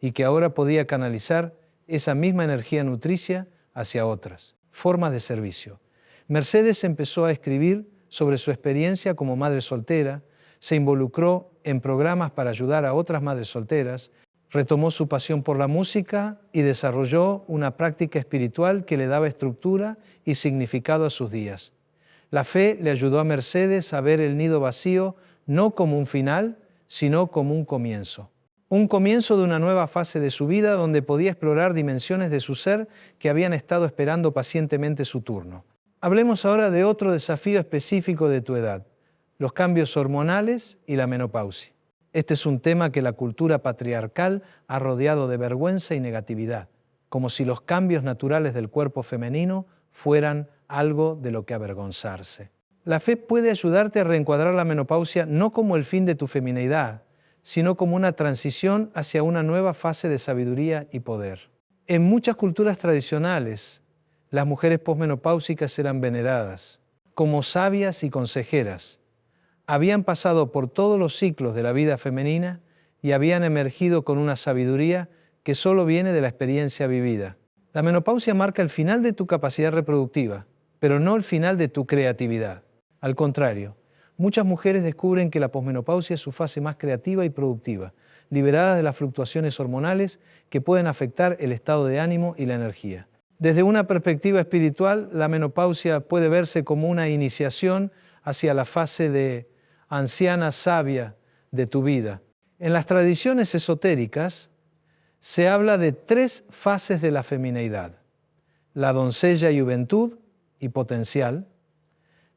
y que ahora podía canalizar esa misma energía nutricia hacia otras formas de servicio. Mercedes empezó a escribir sobre su experiencia como madre soltera, se involucró en programas para ayudar a otras madres solteras, retomó su pasión por la música y desarrolló una práctica espiritual que le daba estructura y significado a sus días. La fe le ayudó a Mercedes a ver el nido vacío no como un final, sino como un comienzo. Un comienzo de una nueva fase de su vida donde podía explorar dimensiones de su ser que habían estado esperando pacientemente su turno. Hablemos ahora de otro desafío específico de tu edad, los cambios hormonales y la menopausia. Este es un tema que la cultura patriarcal ha rodeado de vergüenza y negatividad, como si los cambios naturales del cuerpo femenino fueran algo de lo que avergonzarse. La fe puede ayudarte a reencuadrar la menopausia no como el fin de tu femineidad, sino como una transición hacia una nueva fase de sabiduría y poder. En muchas culturas tradicionales, las mujeres posmenopáusicas eran veneradas como sabias y consejeras. Habían pasado por todos los ciclos de la vida femenina y habían emergido con una sabiduría que solo viene de la experiencia vivida. La menopausia marca el final de tu capacidad reproductiva, pero no el final de tu creatividad. Al contrario, muchas mujeres descubren que la posmenopausia es su fase más creativa y productiva, liberadas de las fluctuaciones hormonales que pueden afectar el estado de ánimo y la energía. Desde una perspectiva espiritual, la menopausia puede verse como una iniciación hacia la fase de anciana sabia de tu vida. En las tradiciones esotéricas se habla de 3 fases de la femineidad: la doncella y juventud y potencial,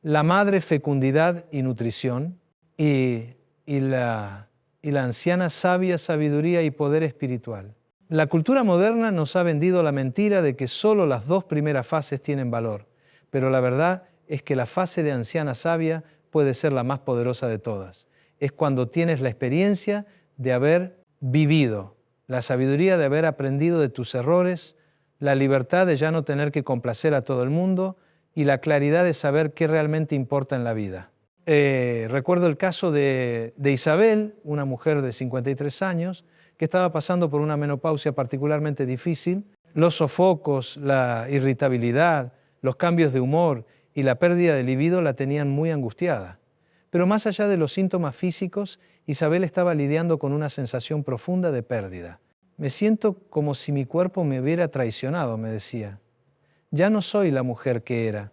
la madre fecundidad y nutrición, y la anciana sabia, sabiduría y poder espiritual. La cultura moderna nos ha vendido la mentira de que solo las 2 primeras fases tienen valor, pero la verdad es que la fase de anciana sabia puede ser la más poderosa de todas. Es cuando tienes la experiencia de haber vivido, la sabiduría de haber aprendido de tus errores, la libertad de ya no tener que complacer a todo el mundo y la claridad de saber qué realmente importa en la vida. Recuerdo el caso de Isabel, una mujer de 53 años, que estaba pasando por una menopausia particularmente difícil. Los sofocos, la irritabilidad, los cambios de humor y la pérdida de libido la tenían muy angustiada. Pero más allá de los síntomas físicos, Isabel estaba lidiando con una sensación profunda de pérdida. Me siento como si mi cuerpo me hubiera traicionado, me decía. Ya no soy la mujer que era,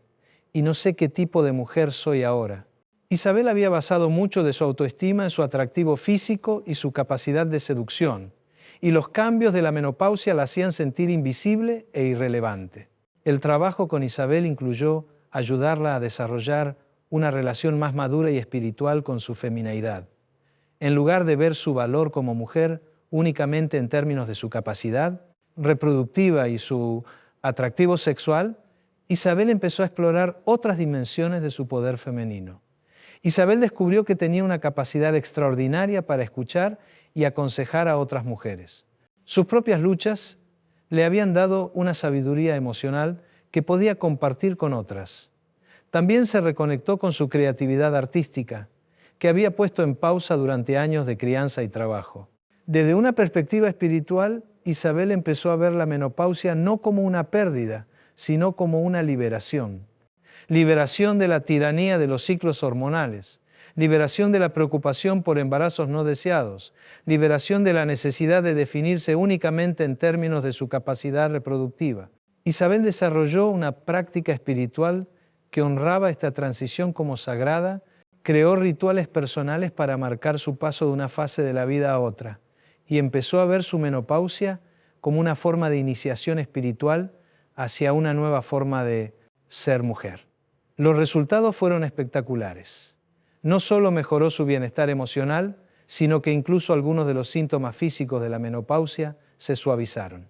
y no sé qué tipo de mujer soy ahora. Isabel había basado mucho de su autoestima en su atractivo físico y su capacidad de seducción, y los cambios de la menopausia la hacían sentir invisible e irrelevante. El trabajo con Isabel incluyó ayudarla a desarrollar una relación más madura y espiritual con su femineidad. En lugar de ver su valor como mujer únicamente en términos de su capacidad reproductiva y su atractivo sexual, Isabel empezó a explorar otras dimensiones de su poder femenino. Isabel descubrió que tenía una capacidad extraordinaria para escuchar y aconsejar a otras mujeres. Sus propias luchas le habían dado una sabiduría emocional que podía compartir con otras. También se reconectó con su creatividad artística, que había puesto en pausa durante años de crianza y trabajo. Desde una perspectiva espiritual, Isabel empezó a ver la menopausia no como una pérdida, sino como una liberación. Liberación de la tiranía de los ciclos hormonales, liberación de la preocupación por embarazos no deseados, liberación de la necesidad de definirse únicamente en términos de su capacidad reproductiva. Isabel desarrolló una práctica espiritual que honraba esta transición como sagrada, creó rituales personales para marcar su paso de una fase de la vida a otra y empezó a ver su menopausia como una forma de iniciación espiritual hacia una nueva forma de ser mujer. Los resultados fueron espectaculares. No solo mejoró su bienestar emocional, sino que incluso algunos de los síntomas físicos de la menopausia se suavizaron.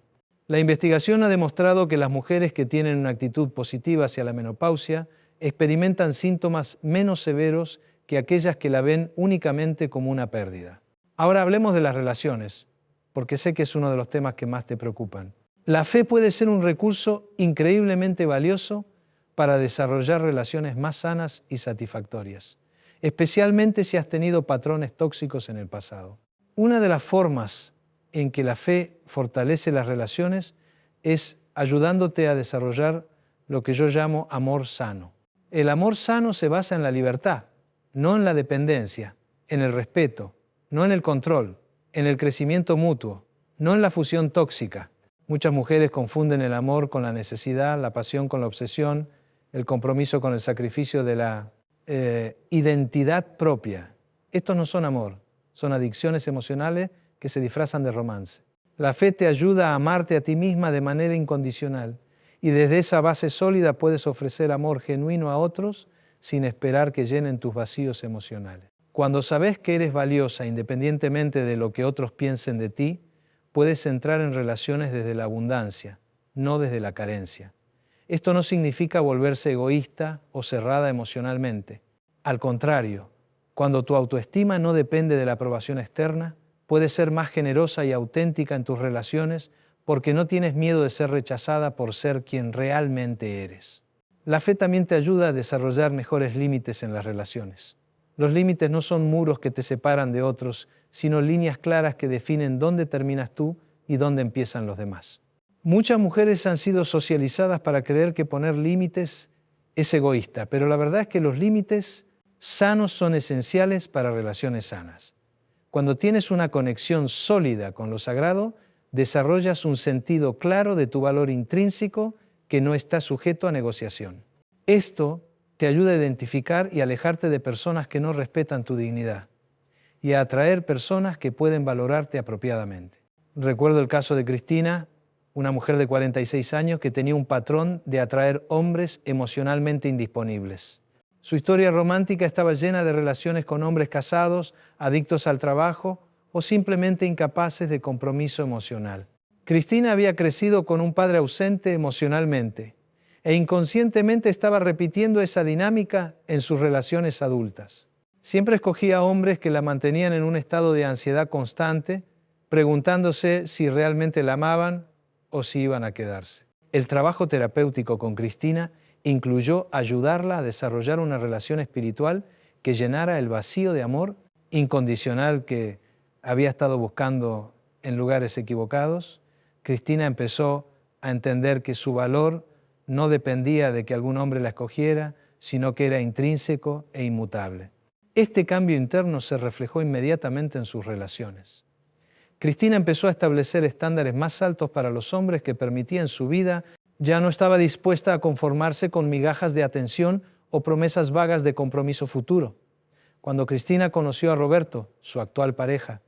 La investigación ha demostrado que las mujeres que tienen una actitud positiva hacia la menopausia experimentan síntomas menos severos que aquellas que la ven únicamente como una pérdida. Ahora hablemos de las relaciones, porque sé que es uno de los temas que más te preocupan. La fe puede ser un recurso increíblemente valioso para desarrollar relaciones más sanas y satisfactorias, especialmente si has tenido patrones tóxicos en el pasado. Una de las formas en que la fe fortalece las relaciones es ayudándote a desarrollar lo que yo llamo amor sano. El amor sano se basa en la libertad, no en la dependencia, en el respeto, no en el control, en el crecimiento mutuo, no en la fusión tóxica. Muchas mujeres confunden el amor con la necesidad, la pasión con la obsesión, el compromiso con el sacrificio de la identidad propia. Estos no son amor, son adicciones emocionales que se disfrazan de romance. La fe te ayuda a amarte a ti misma de manera incondicional y desde esa base sólida puedes ofrecer amor genuino a otros sin esperar que llenen tus vacíos emocionales. Cuando sabes que eres valiosa independientemente de lo que otros piensen de ti, puedes entrar en relaciones desde la abundancia, no desde la carencia. Esto no significa volverse egoísta o cerrada emocionalmente. Al contrario, cuando tu autoestima no depende de la aprobación externa, puedes ser más generosa y auténtica en tus relaciones porque no tienes miedo de ser rechazada por ser quien realmente eres. La fe también te ayuda a desarrollar mejores límites en las relaciones. Los límites no son muros que te separan de otros, sino líneas claras que definen dónde terminas tú y dónde empiezan los demás. Muchas mujeres han sido socializadas para creer que poner límites es egoísta, pero la verdad es que los límites sanos son esenciales para relaciones sanas. Cuando tienes una conexión sólida con lo sagrado, desarrollas un sentido claro de tu valor intrínseco que no está sujeto a negociación. Esto te ayuda a identificar y alejarte de personas que no respetan tu dignidad y a atraer personas que pueden valorarte apropiadamente. Recuerdo el caso de Cristina, una mujer de 46 años que tenía un patrón de atraer hombres emocionalmente indisponibles. Su historia romántica estaba llena de relaciones con hombres casados, adictos al trabajo o simplemente incapaces de compromiso emocional. Cristina había crecido con un padre ausente emocionalmente e inconscientemente estaba repitiendo esa dinámica en sus relaciones adultas. Siempre escogía hombres que la mantenían en un estado de ansiedad constante, preguntándose si realmente la amaban o si iban a quedarse. El trabajo terapéutico con Cristina incluyó ayudarla a desarrollar una relación espiritual que llenara el vacío de amor incondicional que había estado buscando en lugares equivocados. Cristina empezó a entender que su valor no dependía de que algún hombre la escogiera, sino que era intrínseco e inmutable. Este cambio interno se reflejó inmediatamente en sus relaciones. Cristina empezó a establecer estándares más altos para los hombres que permitían su vida. Ya no estaba dispuesta a conformarse con migajas de atención o promesas vagas de compromiso futuro. Cuando Cristina conoció a Roberto, su actual pareja,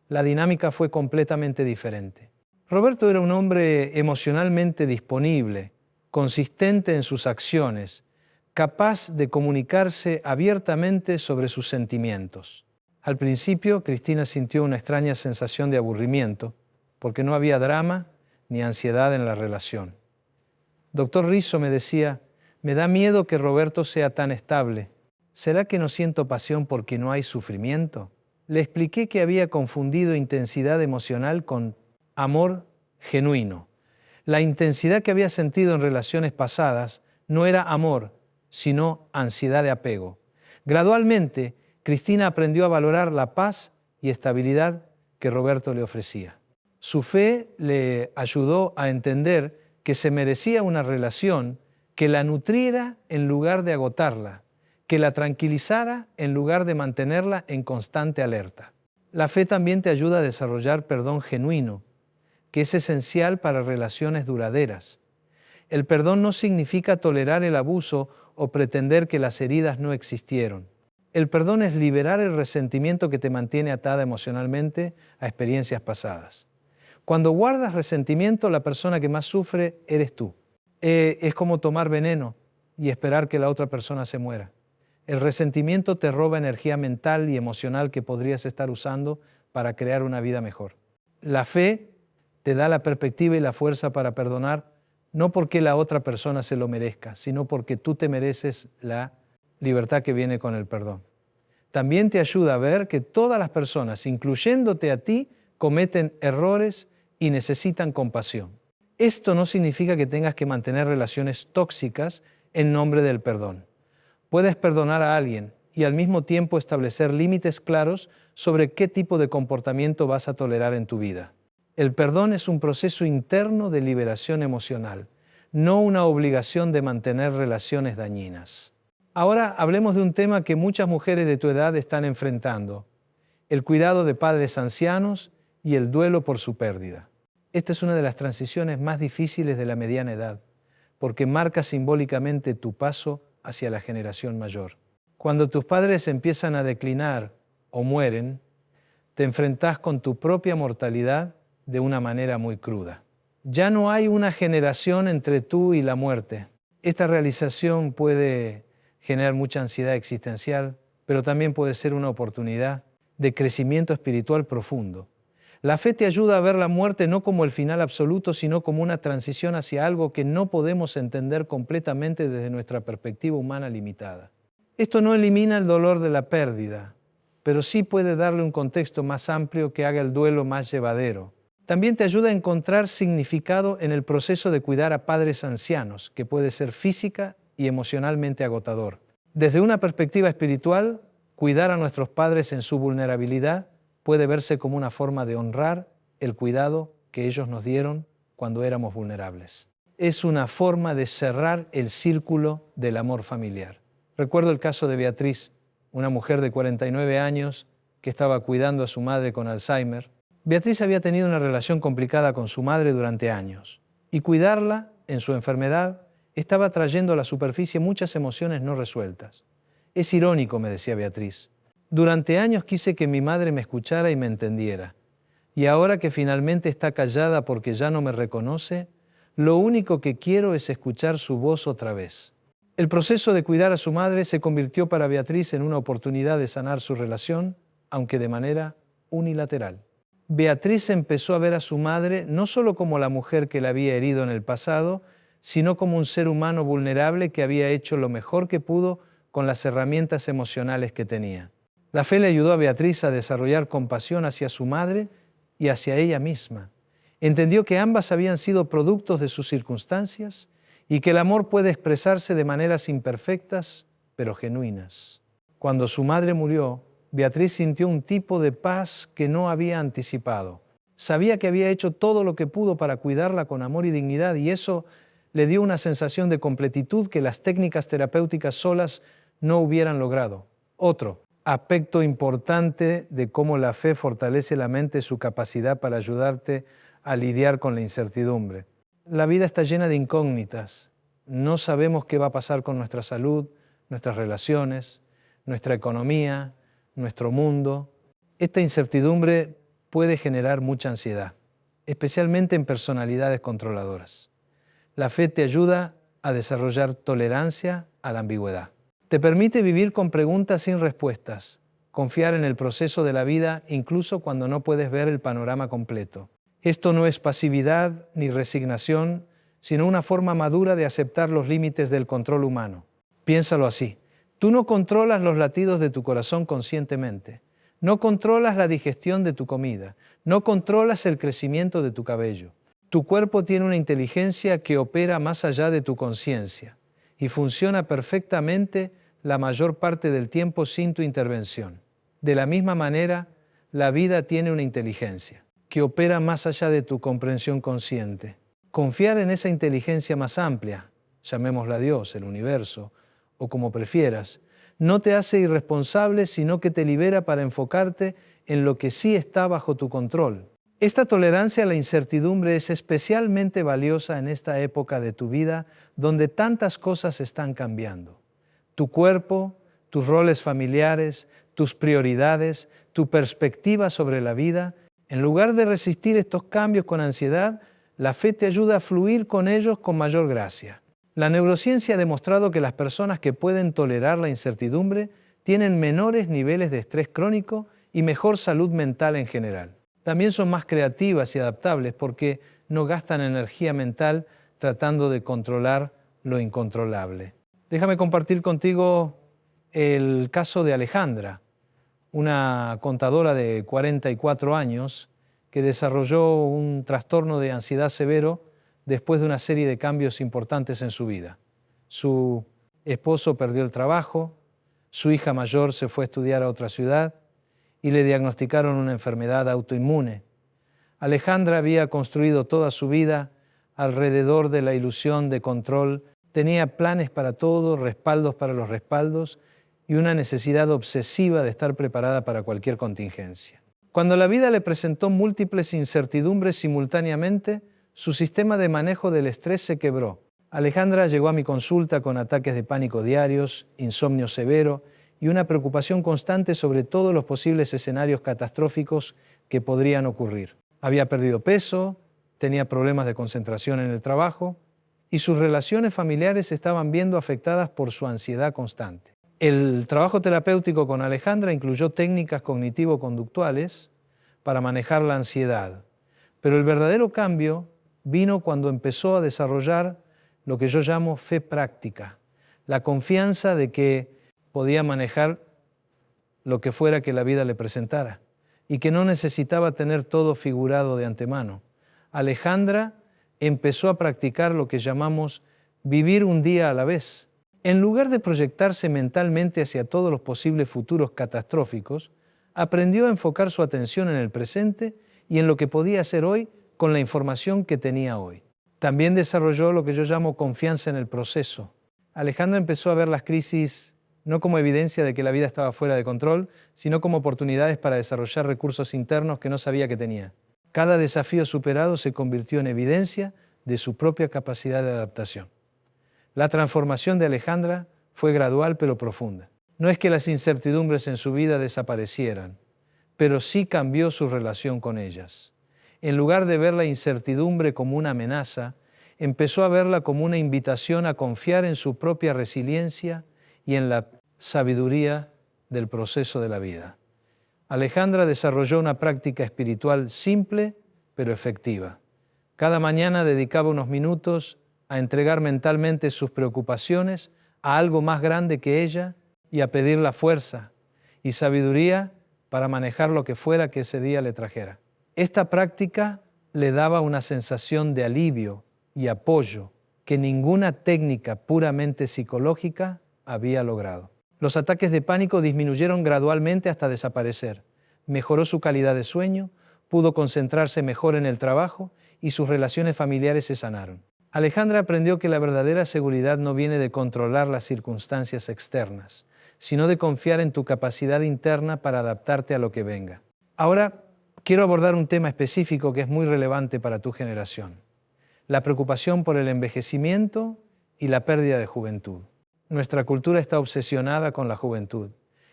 la dinámica fue completamente diferente. Roberto era un hombre emocionalmente disponible, consistente en sus acciones, capaz de comunicarse abiertamente sobre sus sentimientos. Al principio, Cristina sintió una extraña sensación de aburrimiento, porque no había drama ni ansiedad en la relación. Doctor Rizzo me decía, me da miedo que Roberto sea tan estable. ¿Será que no siento pasión porque no hay sufrimiento? Le expliqué que había confundido intensidad emocional con amor genuino. La intensidad que había sentido en relaciones pasadas no era amor, sino ansiedad de apego. Gradualmente, Cristina aprendió a valorar la paz y estabilidad que Roberto le ofrecía. Su fe le ayudó a entender que se merecía una relación que la nutriera en lugar de agotarla, que la tranquilizara en lugar de mantenerla en constante alerta. La fe también te ayuda a desarrollar perdón genuino, que es esencial para relaciones duraderas. El perdón no significa tolerar el abuso o pretender que las heridas no existieron. El perdón es liberar el resentimiento que te mantiene atada emocionalmente a experiencias pasadas. Cuando guardas resentimiento, la persona que más sufre eres tú. Es como tomar veneno y esperar que la otra persona se muera. El resentimiento te roba energía mental y emocional que podrías estar usando para crear una vida mejor. La fe Te da la perspectiva y la fuerza para perdonar, no porque la otra persona se lo merezca, sino porque tú te mereces la libertad que viene con el perdón. También te ayuda a ver que todas las personas, incluyéndote a ti, cometen errores y necesitan compasión. Esto no significa que tengas que mantener relaciones tóxicas en nombre del perdón. Puedes perdonar a alguien y al mismo tiempo establecer límites claros sobre qué tipo de comportamiento vas a tolerar en tu vida. El perdón es un proceso interno de liberación emocional, no una obligación de mantener relaciones dañinas. Ahora hablemos de un tema que muchas mujeres de tu edad están enfrentando: el cuidado de padres ancianos y el duelo por su pérdida. Esta es una de las transiciones más difíciles de la mediana edad, porque marca simbólicamente tu paso hacia la generación mayor. Cuando tus padres empiezan a declinar o mueren, te enfrentás con tu propia mortalidad de una manera muy cruda. Ya no hay una generación entre tú y la muerte. Esta realización puede generar mucha ansiedad existencial, pero también puede ser una oportunidad de crecimiento espiritual profundo. La fe te ayuda a ver la muerte no como el final absoluto, sino como una transición hacia algo que no podemos entender completamente desde nuestra perspectiva humana limitada. Esto no elimina el dolor de la pérdida, pero sí puede darle un contexto más amplio que haga el duelo más llevadero. También te ayuda a encontrar significado en el proceso de cuidar a padres ancianos, que puede ser física y emocionalmente agotador. Desde una perspectiva espiritual, cuidar a nuestros padres en su vulnerabilidad puede verse como una forma de honrar el cuidado que ellos nos dieron cuando éramos vulnerables. Es una forma de cerrar el círculo del amor familiar. Recuerdo el caso de Beatriz, una mujer de 49 años que estaba cuidando a su madre con Alzheimer. Beatriz había tenido una relación complicada con su madre durante años, y cuidarla en su enfermedad estaba trayendo a la superficie muchas emociones no resueltas. Es irónico, me decía Beatriz. Durante años quise que mi madre me escuchara y me entendiera, y ahora que finalmente está callada porque ya no me reconoce, lo único que quiero es escuchar su voz otra vez. El proceso de cuidar a su madre se convirtió para Beatriz en una oportunidad de sanar su relación, aunque de manera unilateral. Beatriz empezó a ver a su madre no solo como la mujer que la había herido en el pasado, sino como un ser humano vulnerable que había hecho lo mejor que pudo con las herramientas emocionales que tenía. La fe le ayudó a Beatriz a desarrollar compasión hacia su madre y hacia ella misma. Entendió que ambas habían sido productos de sus circunstancias y que el amor puede expresarse de maneras imperfectas, pero genuinas. Cuando su madre murió, Beatriz sintió un tipo de paz que no había anticipado. Sabía que había hecho todo lo que pudo para cuidarla con amor y dignidad, y eso le dio una sensación de completitud que las técnicas terapéuticas solas no hubieran logrado. Otro aspecto importante de cómo la fe fortalece la mente es su capacidad para ayudarte a lidiar con la incertidumbre. La vida está llena de incógnitas. No sabemos qué va a pasar con nuestra salud, nuestras relaciones, nuestra economía, nuestro mundo. Esta incertidumbre puede generar mucha ansiedad, especialmente en personalidades controladoras. La fe te ayuda a desarrollar tolerancia a la ambigüedad. Te permite vivir con preguntas sin respuestas, confiar en el proceso de la vida incluso cuando no puedes ver el panorama completo. Esto no es pasividad ni resignación, sino una forma madura de aceptar los límites del control humano. Piénsalo así. Tú no controlas los latidos de tu corazón conscientemente. No controlas la digestión de tu comida. No controlas el crecimiento de tu cabello. Tu cuerpo tiene una inteligencia que opera más allá de tu conciencia y funciona perfectamente la mayor parte del tiempo sin tu intervención. De la misma manera, la vida tiene una inteligencia que opera más allá de tu comprensión consciente. Confiar en esa inteligencia más amplia, llamémosla Dios, el universo, o como prefieras, no te hace irresponsable, sino que te libera para enfocarte en lo que sí está bajo tu control. Esta tolerancia a la incertidumbre es especialmente valiosa en esta época de tu vida donde tantas cosas están cambiando. Tu cuerpo, tus roles familiares, tus prioridades, tu perspectiva sobre la vida. En lugar de resistir estos cambios con ansiedad, la fe te ayuda a fluir con ellos con mayor gracia. La neurociencia ha demostrado que las personas que pueden tolerar la incertidumbre tienen menores niveles de estrés crónico y mejor salud mental en general. También son más creativas y adaptables porque no gastan energía mental tratando de controlar lo incontrolable. Déjame compartir contigo el caso de Alejandra, una contadora de 44 años que desarrolló un trastorno de ansiedad severo después de una serie de cambios importantes en su vida. Su esposo perdió el trabajo, su hija mayor se fue a estudiar a otra ciudad y le diagnosticaron una enfermedad autoinmune. Alejandra había construido toda su vida alrededor de la ilusión de control, tenía planes para todo, respaldos para los respaldos y una necesidad obsesiva de estar preparada para cualquier contingencia. Cuando la vida le presentó múltiples incertidumbres simultáneamente, su sistema de manejo del estrés se quebró. Alejandra llegó a mi consulta con ataques de pánico diarios, insomnio severo y una preocupación constante sobre todos los posibles escenarios catastróficos que podrían ocurrir. Había perdido peso, tenía problemas de concentración en el trabajo y sus relaciones familiares se estaban viendo afectadas por su ansiedad constante. El trabajo terapéutico con Alejandra incluyó técnicas cognitivo-conductuales para manejar la ansiedad, pero el verdadero cambio vino cuando empezó a desarrollar lo que yo llamo fe práctica, la confianza de que podía manejar lo que fuera que la vida le presentara y que no necesitaba tener todo figurado de antemano. Alejandra empezó a practicar lo que llamamos vivir un día a la vez. En lugar de proyectarse mentalmente hacia todos los posibles futuros catastróficos, aprendió a enfocar su atención en el presente y en lo que podía hacer hoy con la información que tenía hoy. También desarrolló lo que yo llamo confianza en el proceso. Alejandra empezó a ver las crisis no como evidencia de que la vida estaba fuera de control, sino como oportunidades para desarrollar recursos internos que no sabía que tenía. Cada desafío superado se convirtió en evidencia de su propia capacidad de adaptación. La transformación de Alejandra fue gradual pero profunda. No es que las incertidumbres en su vida desaparecieran, pero sí cambió su relación con ellas. En lugar de ver la incertidumbre como una amenaza, empezó a verla como una invitación a confiar en su propia resiliencia y en la sabiduría del proceso de la vida. Alejandra desarrolló una práctica espiritual simple pero efectiva. Cada mañana dedicaba unos minutos a entregar mentalmente sus preocupaciones a algo más grande que ella y a pedir la fuerza y sabiduría para manejar lo que fuera que ese día le trajera. Esta práctica le daba una sensación de alivio y apoyo que ninguna técnica puramente psicológica había logrado. Los ataques de pánico disminuyeron gradualmente hasta desaparecer. Mejoró su calidad de sueño, pudo concentrarse mejor en el trabajo y sus relaciones familiares se sanaron. Alejandra aprendió que la verdadera seguridad no viene de controlar las circunstancias externas, sino de confiar en tu capacidad interna para adaptarte a lo que venga. Ahora quiero abordar un tema específico que es muy relevante para tu generación: la preocupación por el envejecimiento y la pérdida de juventud. Nuestra cultura está obsesionada con la juventud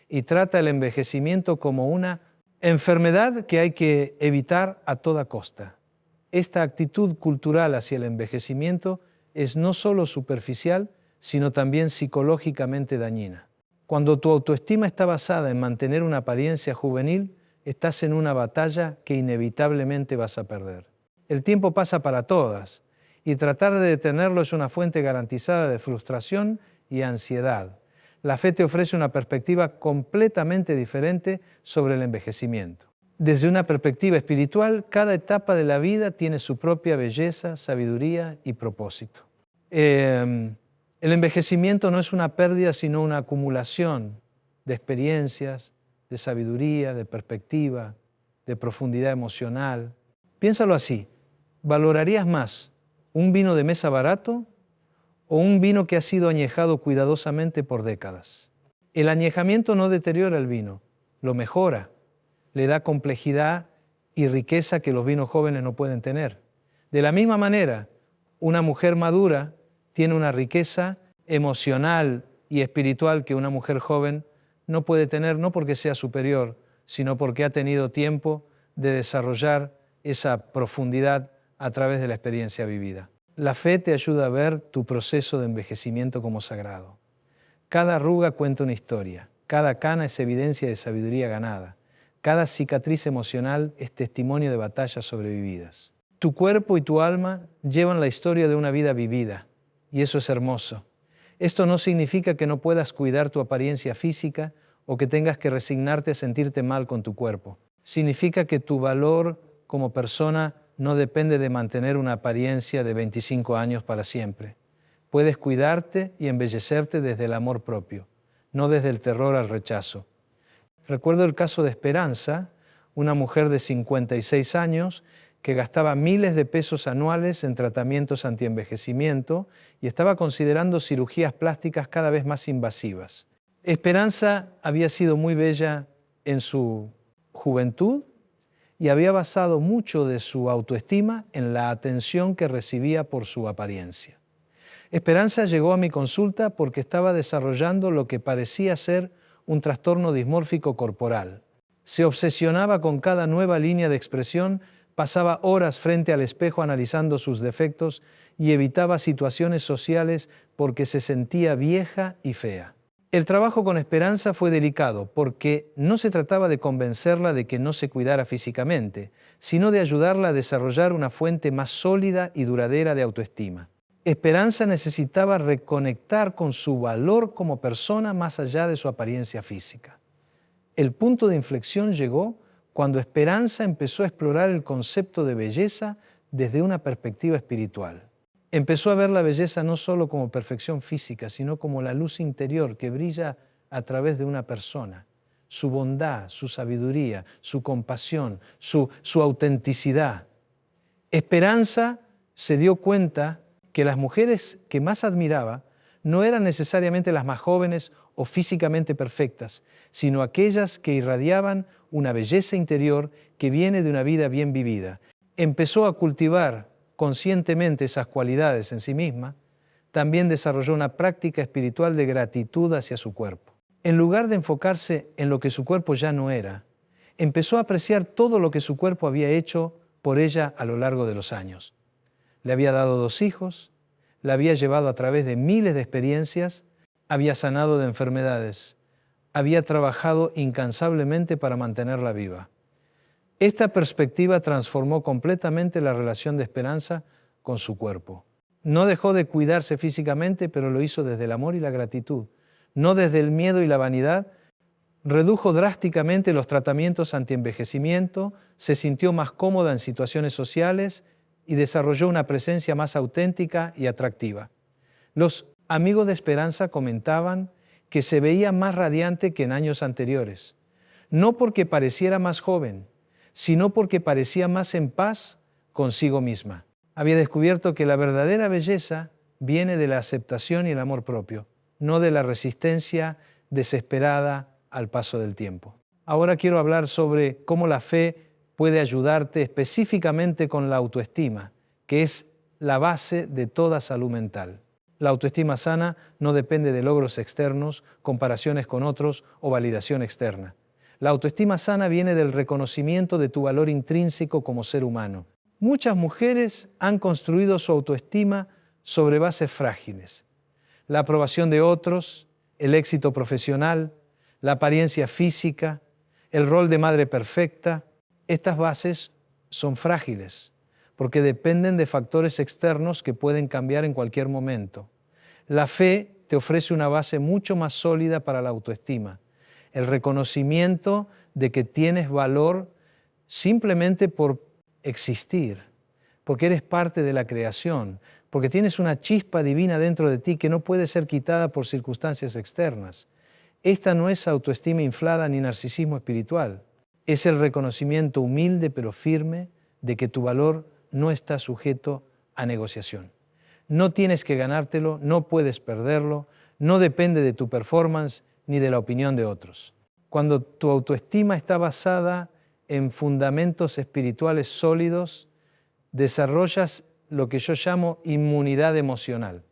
y trata el envejecimiento como una enfermedad que hay que evitar a toda costa. Esta actitud cultural hacia el envejecimiento es no solo superficial, sino también psicológicamente dañina. Cuando tu autoestima está basada en mantener una apariencia juvenil, estás en una batalla que inevitablemente vas a perder. El tiempo pasa para todas y tratar de detenerlo es una fuente garantizada de frustración y ansiedad. La fe te ofrece una perspectiva completamente diferente sobre el envejecimiento. Desde una perspectiva espiritual, cada etapa de la vida tiene su propia belleza, sabiduría y propósito. El envejecimiento no es una pérdida, sino una acumulación de experiencias, de sabiduría, de perspectiva, de profundidad emocional. Piénsalo así: ¿valorarías más un vino de mesa barato o un vino que ha sido añejado cuidadosamente por décadas? El añejamiento no deteriora el vino, lo mejora, le da complejidad y riqueza que los vinos jóvenes no pueden tener. De la misma manera, una mujer madura tiene una riqueza emocional y espiritual que una mujer joven no puede tener, no porque sea superior, sino porque ha tenido tiempo de desarrollar esa profundidad a través de la experiencia vivida. La fe te ayuda a ver tu proceso de envejecimiento como sagrado. Cada arruga cuenta una historia, cada cana es evidencia de sabiduría ganada, Cada cicatriz emocional es testimonio de batallas sobrevividas. Tu cuerpo y tu alma llevan la historia de una vida vivida, y eso es hermoso. Esto no significa que no puedas cuidar tu apariencia física o que tengas que resignarte a sentirte mal con tu cuerpo. Significa que tu valor como persona no depende de mantener una apariencia de 25 años para siempre. Puedes cuidarte y embellecerte desde el amor propio, no desde el terror al rechazo. Recuerdo el caso de Esperanza, una mujer de 56 años que gastaba miles de pesos anuales en tratamientos antienvejecimiento y estaba considerando cirugías plásticas cada vez más invasivas. Esperanza había sido muy bella en su juventud y había basado mucho de su autoestima en la atención que recibía por su apariencia. Esperanza llegó a mi consulta porque estaba desarrollando lo que parecía ser un trastorno dismórfico corporal. Se obsesionaba con cada nueva línea de expresión, pasaba horas frente al espejo analizando sus defectos y evitaba situaciones sociales porque se sentía vieja y fea. El trabajo con Esperanza fue delicado porque no se trataba de convencerla de que no se cuidara físicamente, sino de ayudarla a desarrollar una fuente más sólida y duradera de autoestima. Esperanza necesitaba reconectar con su valor como persona más allá de su apariencia física. El punto de inflexión llegó cuando Esperanza empezó a explorar el concepto de belleza desde una perspectiva espiritual. Empezó a ver la belleza no solo como perfección física, sino como la luz interior que brilla a través de una persona. Su bondad, su sabiduría, su compasión, su autenticidad. Esperanza se dio cuenta que las mujeres que más admiraba no eran necesariamente las más jóvenes o físicamente perfectas, sino aquellas que irradiaban una belleza interior que viene de una vida bien vivida. Empezó a cultivar conscientemente esas cualidades en sí misma. También desarrolló una práctica espiritual de gratitud hacia su cuerpo. En lugar de enfocarse en lo que su cuerpo ya no era, empezó a apreciar todo lo que su cuerpo había hecho por ella a lo largo de los años. Le había dado 2 hijos, la había llevado a través de miles de experiencias, había sanado de enfermedades, había trabajado incansablemente para mantenerla viva. Esta perspectiva transformó completamente la relación de Esperanza con su cuerpo. No dejó de cuidarse físicamente, pero lo hizo desde el amor y la gratitud, no desde el miedo y la vanidad. Redujo drásticamente los tratamientos antienvejecimiento, se sintió más cómoda en situaciones sociales y desarrolló una presencia más auténtica y atractiva. Los amigos de Esperanza comentaban que se veía más radiante que en años anteriores, no porque pareciera más joven, sino porque parecía más en paz consigo misma. Había descubierto que la verdadera belleza viene de la aceptación y el amor propio, no de la resistencia desesperada al paso del tiempo. Ahora quiero hablar sobre cómo la fe puede ayudarte específicamente con la autoestima, que es la base de toda salud mental. La autoestima sana no depende de logros externos, comparaciones con otros o validación externa. La autoestima sana viene del reconocimiento de tu valor intrínseco como ser humano. Muchas mujeres han construido su autoestima sobre bases frágiles. La aprobación de otros, el éxito profesional, la apariencia física, el rol de madre perfecta. Estas bases son frágiles porque dependen de factores externos que pueden cambiar en cualquier momento. La fe te ofrece una base mucho más sólida para la autoestima, el reconocimiento de que tienes valor simplemente por existir, porque eres parte de la creación, porque tienes una chispa divina dentro de ti que no puede ser quitada por circunstancias externas. Esta no es autoestima inflada ni narcisismo espiritual. Es el reconocimiento humilde pero firme de que tu valor no está sujeto a negociación. No tienes que ganártelo, no puedes perderlo, no depende de tu performance ni de la opinión de otros. Cuando tu autoestima está basada en fundamentos espirituales sólidos, desarrollas lo que yo llamo inmunidad emocional.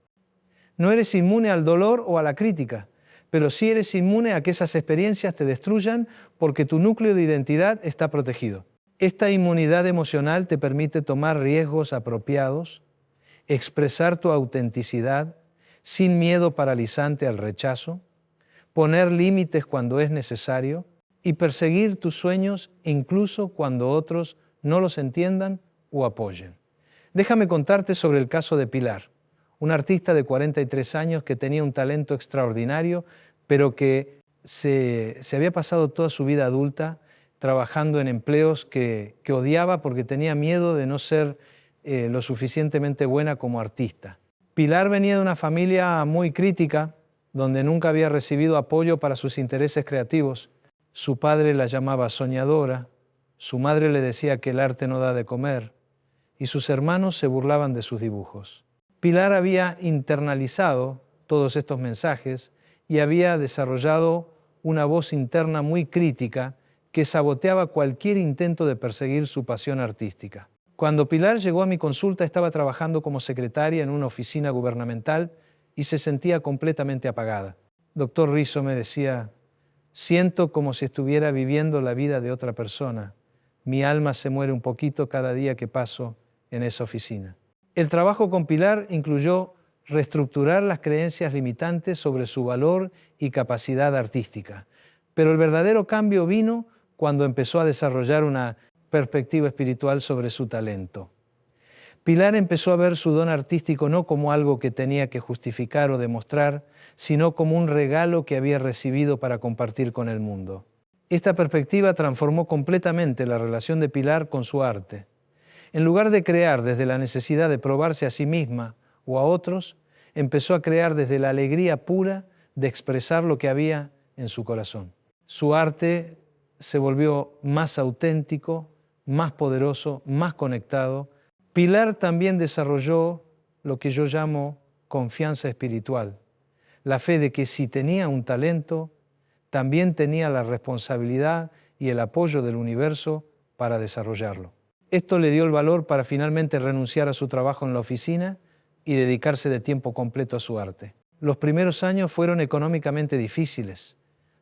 No eres inmune al dolor o a la crítica, pero sí eres inmune a que esas experiencias te destruyan porque tu núcleo de identidad está protegido. Esta inmunidad emocional te permite tomar riesgos apropiados, expresar tu autenticidad sin miedo paralizante al rechazo, poner límites cuando es necesario y perseguir tus sueños incluso cuando otros no los entiendan o apoyen. Déjame contarte sobre el caso de Pilar, una artista de 43 años que tenía un talento extraordinario, pero que se había pasado toda su vida adulta trabajando en empleos que odiaba porque tenía miedo de no ser lo suficientemente buena como artista. Pilar venía de una familia muy crítica, donde nunca había recibido apoyo para sus intereses creativos. Su padre la llamaba soñadora, su madre le decía que el arte no da de comer, y sus hermanos se burlaban de sus dibujos. Pilar había internalizado todos estos mensajes y había desarrollado una voz interna muy crítica que saboteaba cualquier intento de perseguir su pasión artística. Cuando Pilar llegó a mi consulta, estaba trabajando como secretaria en una oficina gubernamental y se sentía completamente apagada. Doctor Rizzo, me decía, siento como si estuviera viviendo la vida de otra persona. Mi alma se muere un poquito cada día que paso en esa oficina. El trabajo con Pilar incluyó reestructurar las creencias limitantes sobre su valor y capacidad artística. Pero el verdadero cambio vino cuando empezó a desarrollar una perspectiva espiritual sobre su talento. Pilar empezó a ver su don artístico no como algo que tenía que justificar o demostrar, sino como un regalo que había recibido para compartir con el mundo. Esta perspectiva transformó completamente la relación de Pilar con su arte. En lugar de crear desde la necesidad de probarse a sí misma o a otros, empezó a crear desde la alegría pura de expresar lo que había en su corazón. Su arte se volvió más auténtico, más poderoso, más conectado. Pilar también desarrolló lo que yo llamo confianza espiritual, la fe de que si tenía un talento, también tenía la responsabilidad y el apoyo del universo para desarrollarlo. Esto le dio el valor para finalmente renunciar a su trabajo en la oficina y dedicarse de tiempo completo a su arte. Los primeros años fueron económicamente difíciles,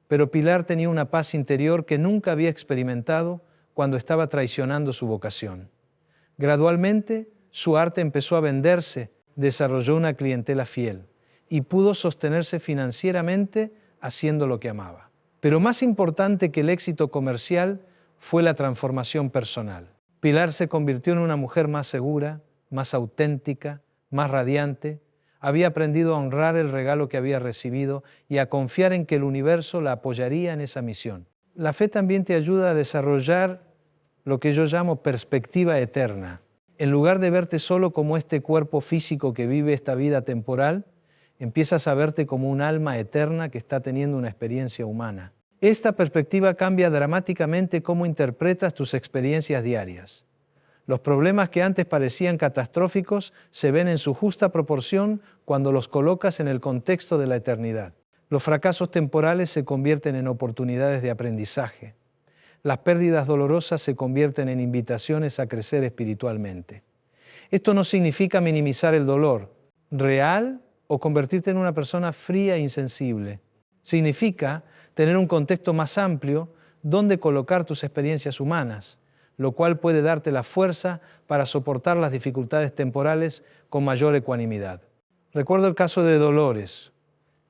pero Pilar tenía una paz interior que nunca había experimentado cuando estaba traicionando su vocación. Gradualmente, su arte empezó a venderse, desarrolló una clientela fiel y pudo sostenerse financieramente haciendo lo que amaba. Pero más importante que el éxito comercial fue la transformación personal. Pilar se convirtió en una mujer más segura, más auténtica, más radiante. Había aprendido a honrar el regalo que había recibido y a confiar en que el universo la apoyaría en esa misión. La fe también te ayuda a desarrollar lo que yo llamo perspectiva eterna. En lugar de verte solo como este cuerpo físico que vive esta vida temporal, empiezas a verte como un alma eterna que está teniendo una experiencia humana. Esta perspectiva cambia dramáticamente cómo interpretas tus experiencias diarias. Los problemas que antes parecían catastróficos se ven en su justa proporción cuando los colocas en el contexto de la eternidad. Los fracasos temporales se convierten en oportunidades de aprendizaje. Las pérdidas dolorosas se convierten en invitaciones a crecer espiritualmente. Esto no significa minimizar el dolor real o convertirte en una persona fría e insensible. Significa tener un contexto más amplio donde colocar tus experiencias humanas, lo cual puede darte la fuerza para soportar las dificultades temporales con mayor ecuanimidad. Recuerdo el caso de Dolores,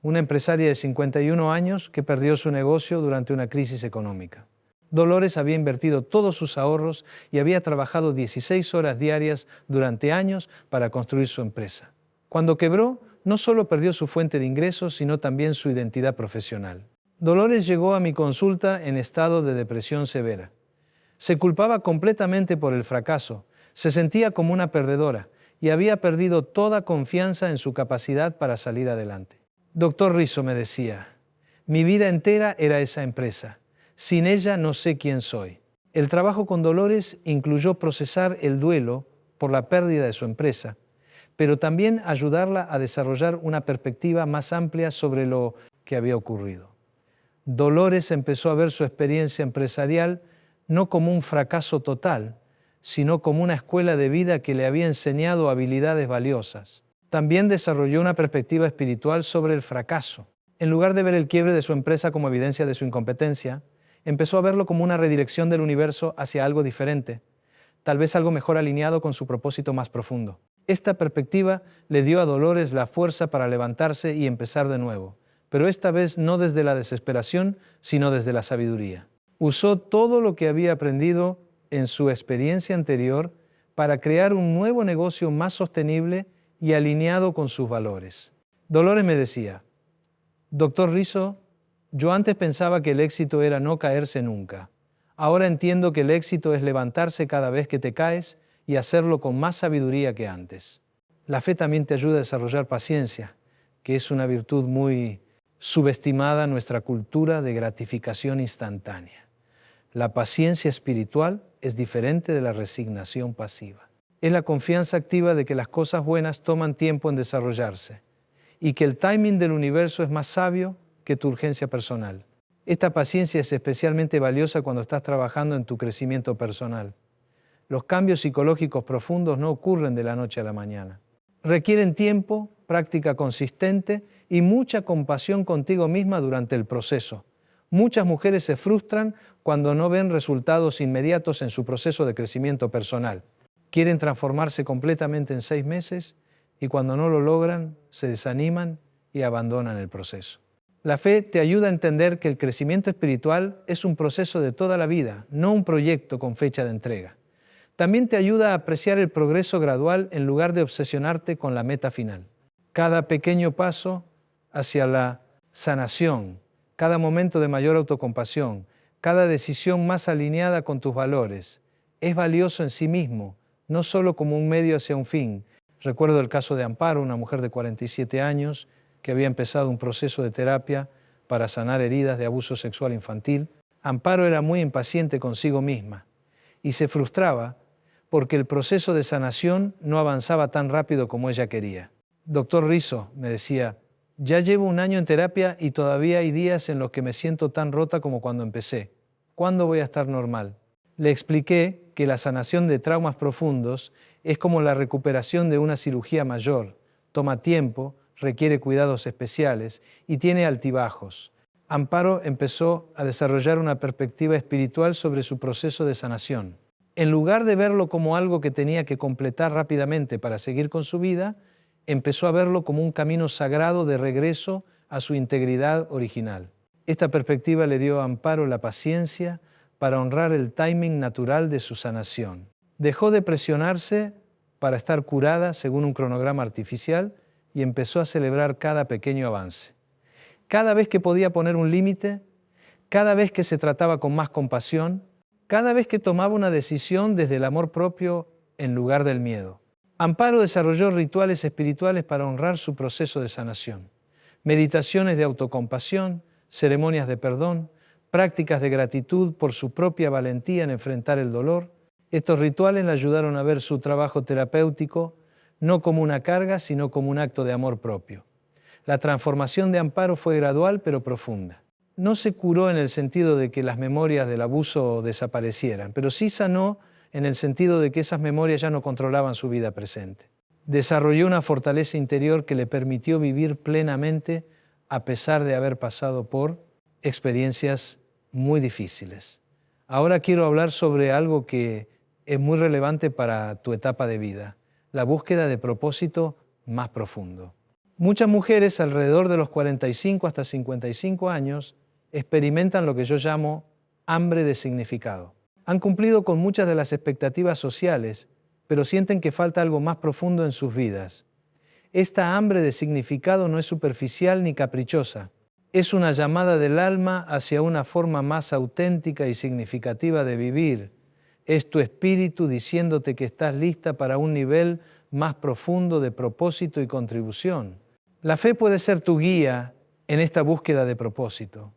una empresaria de 51 años que perdió su negocio durante una crisis económica. Dolores había invertido todos sus ahorros y había trabajado 16 horas diarias durante años para construir su empresa. Cuando quebró, no solo perdió su fuente de ingresos, sino también su identidad profesional. Dolores llegó a mi consulta en estado de depresión severa. Se culpaba completamente por el fracaso, se sentía como una perdedora y había perdido toda confianza en su capacidad para salir adelante. Doctor Rizzo, me decía, mi vida entera era esa empresa. Sin ella no sé quién soy. El trabajo con Dolores incluyó procesar el duelo por la pérdida de su empresa, pero también ayudarla a desarrollar una perspectiva más amplia sobre lo que había ocurrido. Dolores empezó a ver su experiencia empresarial no como un fracaso total, sino como una escuela de vida que le había enseñado habilidades valiosas. También desarrolló una perspectiva espiritual sobre el fracaso. En lugar de ver el quiebre de su empresa como evidencia de su incompetencia, empezó a verlo como una redirección del universo hacia algo diferente, tal vez algo mejor alineado con su propósito más profundo. Esta perspectiva le dio a Dolores la fuerza para levantarse y empezar de nuevo, pero esta vez no desde la desesperación, sino desde la sabiduría. Usó todo lo que había aprendido en su experiencia anterior para crear un nuevo negocio más sostenible y alineado con sus valores. Dolores me decía, Doctor Rizzo, yo antes pensaba que el éxito era no caerse nunca. Ahora entiendo que el éxito es levantarse cada vez que te caes y hacerlo con más sabiduría que antes. La fe también te ayuda a desarrollar paciencia, que es una virtud muy subestimada en nuestra cultura de gratificación instantánea. La paciencia espiritual es diferente de la resignación pasiva. Es la confianza activa de que las cosas buenas toman tiempo en desarrollarse y que el timing del universo es más sabio que tu urgencia personal. Esta paciencia es especialmente valiosa cuando estás trabajando en tu crecimiento personal. Los cambios psicológicos profundos no ocurren de la noche a la mañana. Requieren tiempo, práctica consistente y mucha compasión contigo misma durante el proceso. Muchas mujeres se frustran cuando no ven resultados inmediatos en su proceso de crecimiento personal. Quieren transformarse completamente en 6 meses y cuando no lo logran, se desaniman y abandonan el proceso. La fe te ayuda a entender que el crecimiento espiritual es un proceso de toda la vida, no un proyecto con fecha de entrega. También te ayuda a apreciar el progreso gradual en lugar de obsesionarte con la meta final. Cada pequeño paso hacia la sanación, cada momento de mayor autocompasión, cada decisión más alineada con tus valores, es valioso en sí mismo, no solo como un medio hacia un fin. Recuerdo el caso de Amparo, una mujer de 47 años que había empezado un proceso de terapia para sanar heridas de abuso sexual infantil. Amparo era muy impaciente consigo misma y se frustraba porque el proceso de sanación no avanzaba tan rápido como ella quería. Doctor Rizzo, me decía, ya llevo 1 año en terapia y todavía hay días en los que me siento tan rota como cuando empecé. ¿Cuándo voy a estar normal? Le expliqué que la sanación de traumas profundos es como la recuperación de una cirugía mayor. Toma tiempo, requiere cuidados especiales y tiene altibajos. Amparo empezó a desarrollar una perspectiva espiritual sobre su proceso de sanación. En lugar de verlo como algo que tenía que completar rápidamente para seguir con su vida, empezó a verlo como un camino sagrado de regreso a su integridad original. Esta perspectiva le dio a Amparo la paciencia para honrar el timing natural de su sanación. Dejó de presionarse para estar curada según un cronograma artificial y empezó a celebrar cada pequeño avance. Cada vez que podía poner un límite, cada vez que se trataba con más compasión, cada vez que tomaba una decisión desde el amor propio en lugar del miedo. Amparo desarrolló rituales espirituales para honrar su proceso de sanación. Meditaciones de autocompasión, ceremonias de perdón, prácticas de gratitud por su propia valentía en enfrentar el dolor. Estos rituales le ayudaron a ver su trabajo terapéutico no como una carga, sino como un acto de amor propio. La transformación de Amparo fue gradual pero profunda. No se curó en el sentido de que las memorias del abuso desaparecieran, pero sí sanó en el sentido de que esas memorias ya no controlaban su vida presente. Desarrolló una fortaleza interior que le permitió vivir plenamente a pesar de haber pasado por experiencias muy difíciles. Ahora quiero hablar sobre algo que es muy relevante para tu etapa de vida, la búsqueda de propósito más profundo. Muchas mujeres alrededor de los 45 hasta 55 años experimentan lo que yo llamo hambre de significado. Han cumplido con muchas de las expectativas sociales, pero sienten que falta algo más profundo en sus vidas. Esta hambre de significado no es superficial ni caprichosa. Es una llamada del alma hacia una forma más auténtica y significativa de vivir. Es tu espíritu diciéndote que estás lista para un nivel más profundo de propósito y contribución. La fe puede ser tu guía en esta búsqueda de propósito.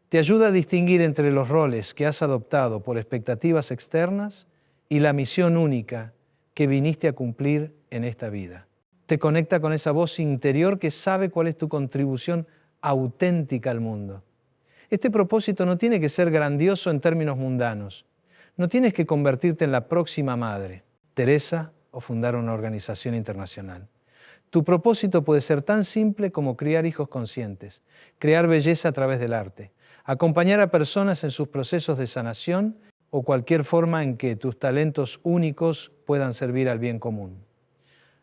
Te ayuda a distinguir entre los roles que has adoptado por expectativas externas y la misión única que viniste a cumplir en esta vida. Te conecta con esa voz interior que sabe cuál es tu contribución auténtica al mundo. Este propósito no tiene que ser grandioso en términos mundanos. No tienes que convertirte en la próxima madre Teresa o fundar una organización internacional. Tu propósito puede ser tan simple como criar hijos conscientes, crear belleza a través del arte, acompañar a personas en sus procesos de sanación o cualquier forma en que tus talentos únicos puedan servir al bien común.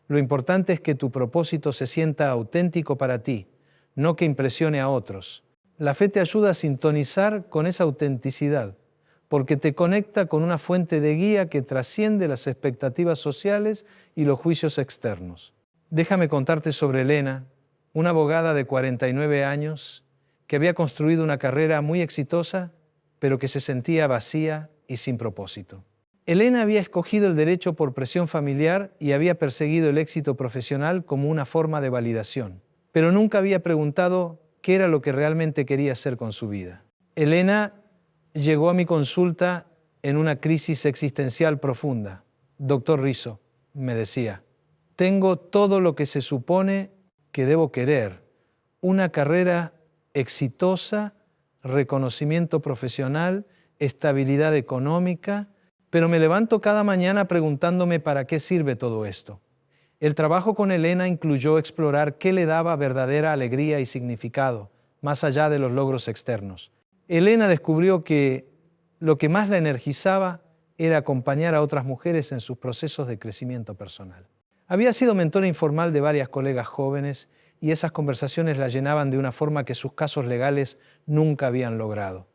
Lo importante es que tu propósito se sienta auténtico para ti, no que impresione a otros. La fe te ayuda a sintonizar con esa autenticidad, porque te conecta con una fuente de guía que trasciende las expectativas sociales y los juicios externos. Déjame contarte sobre Elena, una abogada de 49 años que había construido una carrera muy exitosa, pero que se sentía vacía y sin propósito. Elena había escogido el derecho por presión familiar y había perseguido el éxito profesional como una forma de validación, pero nunca había preguntado qué era lo que realmente quería hacer con su vida. Elena llegó a mi consulta en una crisis existencial profunda. Doctor Rizzo, me decía, tengo todo lo que se supone que debo querer, una carrera exitosa, reconocimiento profesional, estabilidad económica, pero me levanto cada mañana preguntándome para qué sirve todo esto. El trabajo con Elena incluyó explorar qué le daba verdadera alegría y significado, más allá de los logros externos. Elena descubrió que lo que más la energizaba era acompañar a otras mujeres en sus procesos de crecimiento personal. Había sido mentora informal de varias colegas jóvenes y esas conversaciones la llenaban de una forma que sus casos legales nunca habían logrado.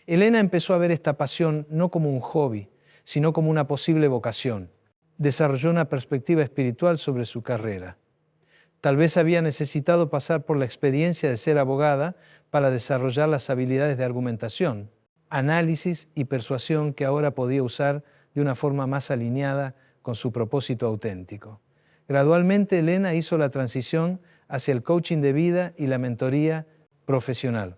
Elena empezó a ver esta pasión no como un hobby, sino como una posible vocación. Desarrolló una perspectiva espiritual sobre su carrera. Tal vez había necesitado pasar por la experiencia de ser abogada para desarrollar las habilidades de argumentación, análisis y persuasión que ahora podía usar de una forma más alineada con su propósito auténtico. Gradualmente, Elena hizo la transición hacia el coaching de vida y la mentoría profesional.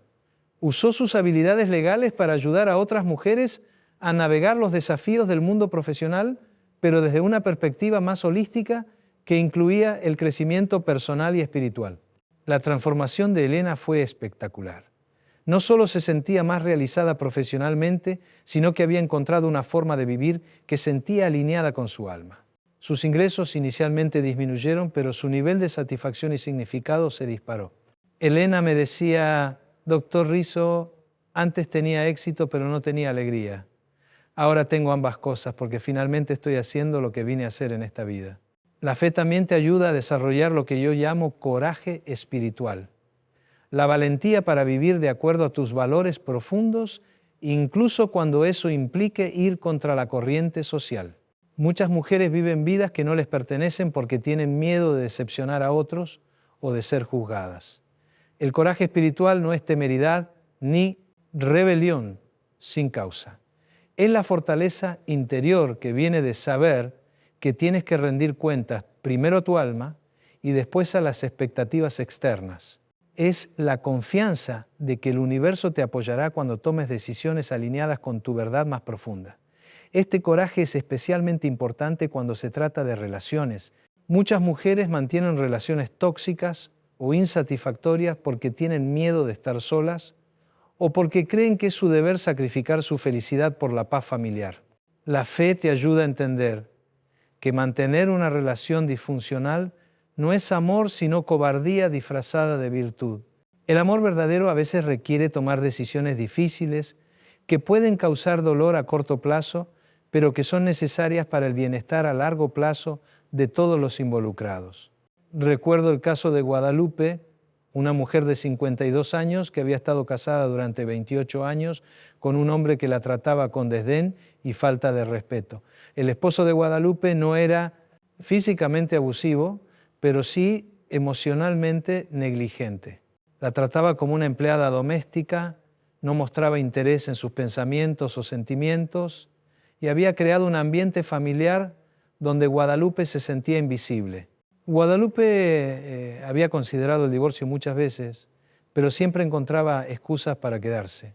Usó sus habilidades legales para ayudar a otras mujeres a navegar los desafíos del mundo profesional, pero desde una perspectiva más holística que incluía el crecimiento personal y espiritual. La transformación de Elena fue espectacular. No solo se sentía más realizada profesionalmente, sino que había encontrado una forma de vivir que sentía alineada con su alma. Sus ingresos inicialmente disminuyeron, pero su nivel de satisfacción y significado se disparó. Elena me decía, doctor Rizzo, antes tenía éxito, pero no tenía alegría. Ahora tengo ambas cosas porque finalmente estoy haciendo lo que vine a hacer en esta vida. La fe también te ayuda a desarrollar lo que yo llamo coraje espiritual. La valentía para vivir de acuerdo a tus valores profundos, incluso cuando eso implique ir contra la corriente social. Muchas mujeres viven vidas que no les pertenecen porque tienen miedo de decepcionar a otros o de ser juzgadas. El coraje espiritual no es temeridad ni rebelión sin causa. Es la fortaleza interior que viene de saber que tienes que rendir cuentas primero a tu alma y después a las expectativas externas. Es la confianza de que el universo te apoyará cuando tomes decisiones alineadas con tu verdad más profunda. Este coraje es especialmente importante cuando se trata de relaciones. Muchas mujeres mantienen relaciones tóxicas o insatisfactorias porque tienen miedo de estar solas o porque creen que es su deber sacrificar su felicidad por la paz familiar. La fe te ayuda a entender que mantener una relación disfuncional no es amor, sino cobardía disfrazada de virtud. El amor verdadero a veces requiere tomar decisiones difíciles que pueden causar dolor a corto plazo, pero que son necesarias para el bienestar a largo plazo de todos los involucrados. Recuerdo el caso de Guadalupe, una mujer de 52 años que había estado casada durante 28 años con un hombre que la trataba con desdén y falta de respeto. El esposo de Guadalupe no era físicamente abusivo, pero sí emocionalmente negligente. La trataba como una empleada doméstica, no mostraba interés en sus pensamientos o sentimientos y había creado un ambiente familiar donde Guadalupe se sentía invisible. Guadalupe había considerado el divorcio muchas veces, pero siempre encontraba excusas para quedarse.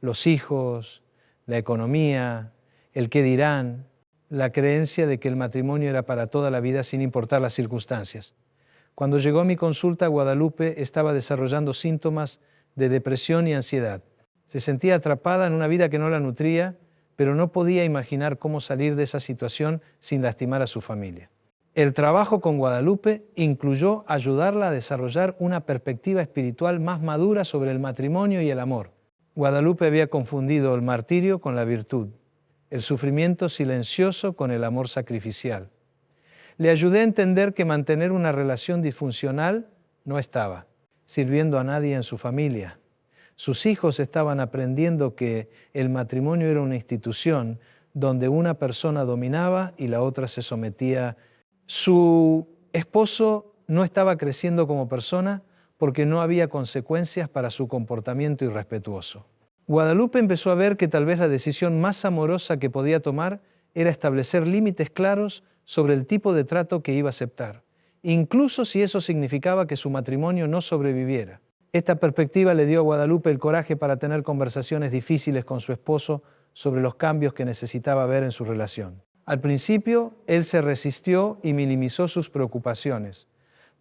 Los hijos, la economía, el qué dirán, la creencia de que el matrimonio era para toda la vida sin importar las circunstancias. Cuando llegó a mi consulta, Guadalupe estaba desarrollando síntomas de depresión y ansiedad. Se sentía atrapada en una vida que no la nutría, pero no podía imaginar cómo salir de esa situación sin lastimar a su familia. El trabajo con Guadalupe incluyó ayudarla a desarrollar una perspectiva espiritual más madura sobre el matrimonio y el amor. Guadalupe había confundido el martirio con la virtud, el sufrimiento silencioso con el amor sacrificial. Le ayudé a entender que mantener una relación disfuncional no estaba sirviendo a nadie en su familia. Sus hijos estaban aprendiendo que el matrimonio era una institución donde una persona dominaba y la otra se sometía. Su esposo no estaba creciendo como persona porque no había consecuencias para su comportamiento irrespetuoso. Guadalupe empezó a ver que tal vez la decisión más amorosa que podía tomar era establecer límites claros sobre el tipo de trato que iba a aceptar, incluso si eso significaba que su matrimonio no sobreviviera. Esta perspectiva le dio a Guadalupe el coraje para tener conversaciones difíciles con su esposo sobre los cambios que necesitaba ver en su relación. Al principio, él se resistió y minimizó sus preocupaciones,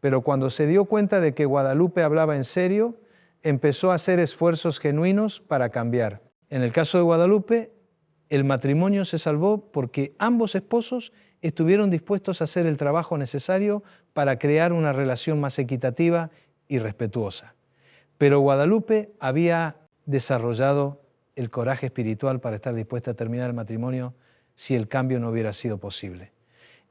pero cuando se dio cuenta de que Guadalupe hablaba en serio, empezó a hacer esfuerzos genuinos para cambiar. En el caso de Guadalupe, el matrimonio se salvó porque ambos esposos estuvieron dispuestos a hacer el trabajo necesario para crear una relación más equitativa y respetuosa. Pero Guadalupe había desarrollado el coraje espiritual para estar dispuesta a terminar el matrimonio si el cambio no hubiera sido posible.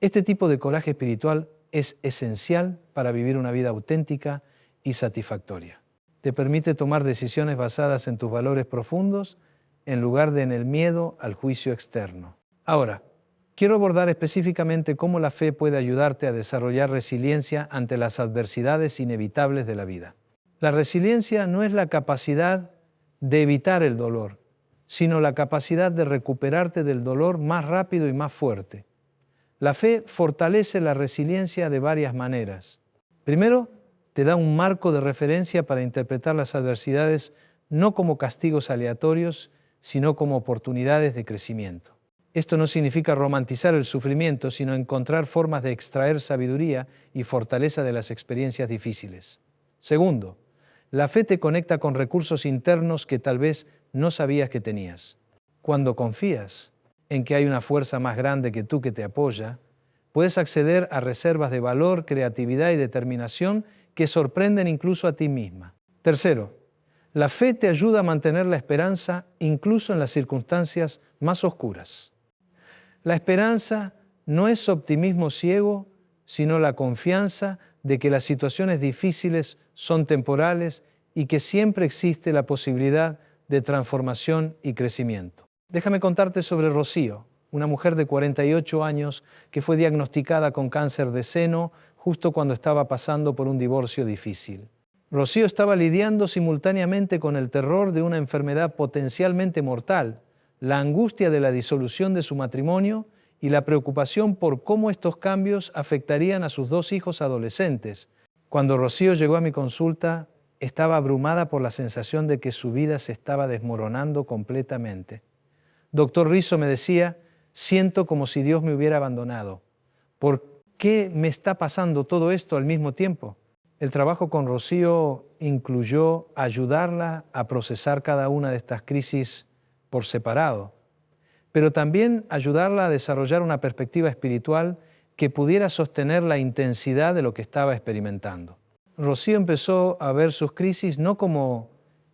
Este tipo de coraje espiritual es esencial para vivir una vida auténtica y satisfactoria. Te permite tomar decisiones basadas en tus valores profundos en lugar de en el miedo al juicio externo. Ahora, quiero abordar específicamente cómo la fe puede ayudarte a desarrollar resiliencia ante las adversidades inevitables de la vida. La resiliencia no es la capacidad de evitar el dolor, sino la capacidad de recuperarte del dolor más rápido y más fuerte. La fe fortalece la resiliencia de varias maneras. Primero, te da un marco de referencia para interpretar las adversidades no como castigos aleatorios, sino como oportunidades de crecimiento. Esto no significa romantizar el sufrimiento, sino encontrar formas de extraer sabiduría y fortaleza de las experiencias difíciles. Segundo, la fe te conecta con recursos internos que tal vez no sabías que tenías. Cuando confías en que hay una fuerza más grande que tú que te apoya, puedes acceder a reservas de valor, creatividad y determinación que sorprenden incluso a ti misma. Tercero, la fe te ayuda a mantener la esperanza incluso en las circunstancias más oscuras. La esperanza no es optimismo ciego, sino la confianza de que las situaciones difíciles son temporales y que siempre existe la posibilidad de transformación y crecimiento. Déjame contarte sobre Rocío, una mujer de 48 años que fue diagnosticada con cáncer de seno justo cuando estaba pasando por un divorcio difícil. Rocío estaba lidiando simultáneamente con el terror de una enfermedad potencialmente mortal, la angustia de la disolución de su matrimonio y la preocupación por cómo estos cambios afectarían a sus dos hijos adolescentes. Cuando Rocío llegó a mi consulta, estaba abrumada por la sensación de que su vida se estaba desmoronando completamente. Doctor Rizzo, me decía, siento como si Dios me hubiera abandonado. ¿Por qué me está pasando todo esto al mismo tiempo? El trabajo con Rocío incluyó ayudarla a procesar cada una de estas crisis por separado, pero también ayudarla a desarrollar una perspectiva espiritual que pudiera sostener la intensidad de lo que estaba experimentando. Rocío empezó a ver sus crisis no como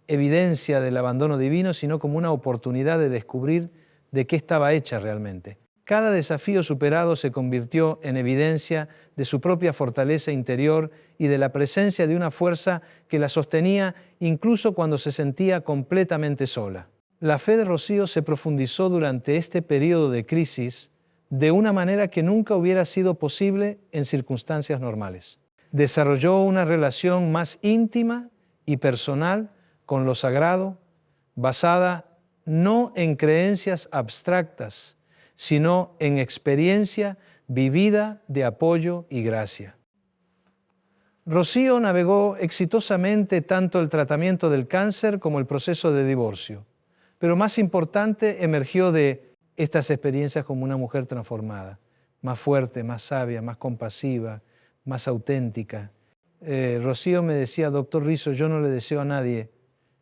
evidencia del abandono divino, sino como una oportunidad de descubrir de qué estaba hecha realmente. Cada desafío superado se convirtió en evidencia de su propia fortaleza interior y de la presencia de una fuerza que la sostenía incluso cuando se sentía completamente sola. La fe de Rocío se profundizó durante este periodo de crisis de una manera que nunca hubiera sido posible en circunstancias normales. Desarrolló una relación más íntima y personal con lo sagrado, basada no en creencias abstractas, sino en experiencia vivida de apoyo y gracia. Rocío navegó exitosamente tanto el tratamiento del cáncer como el proceso de divorcio, pero más importante, emergió de estas experiencias como una mujer transformada, más fuerte, más sabia, más compasiva, más auténtica. Rocío me decía, doctor Rizzo, yo no le deseo a nadie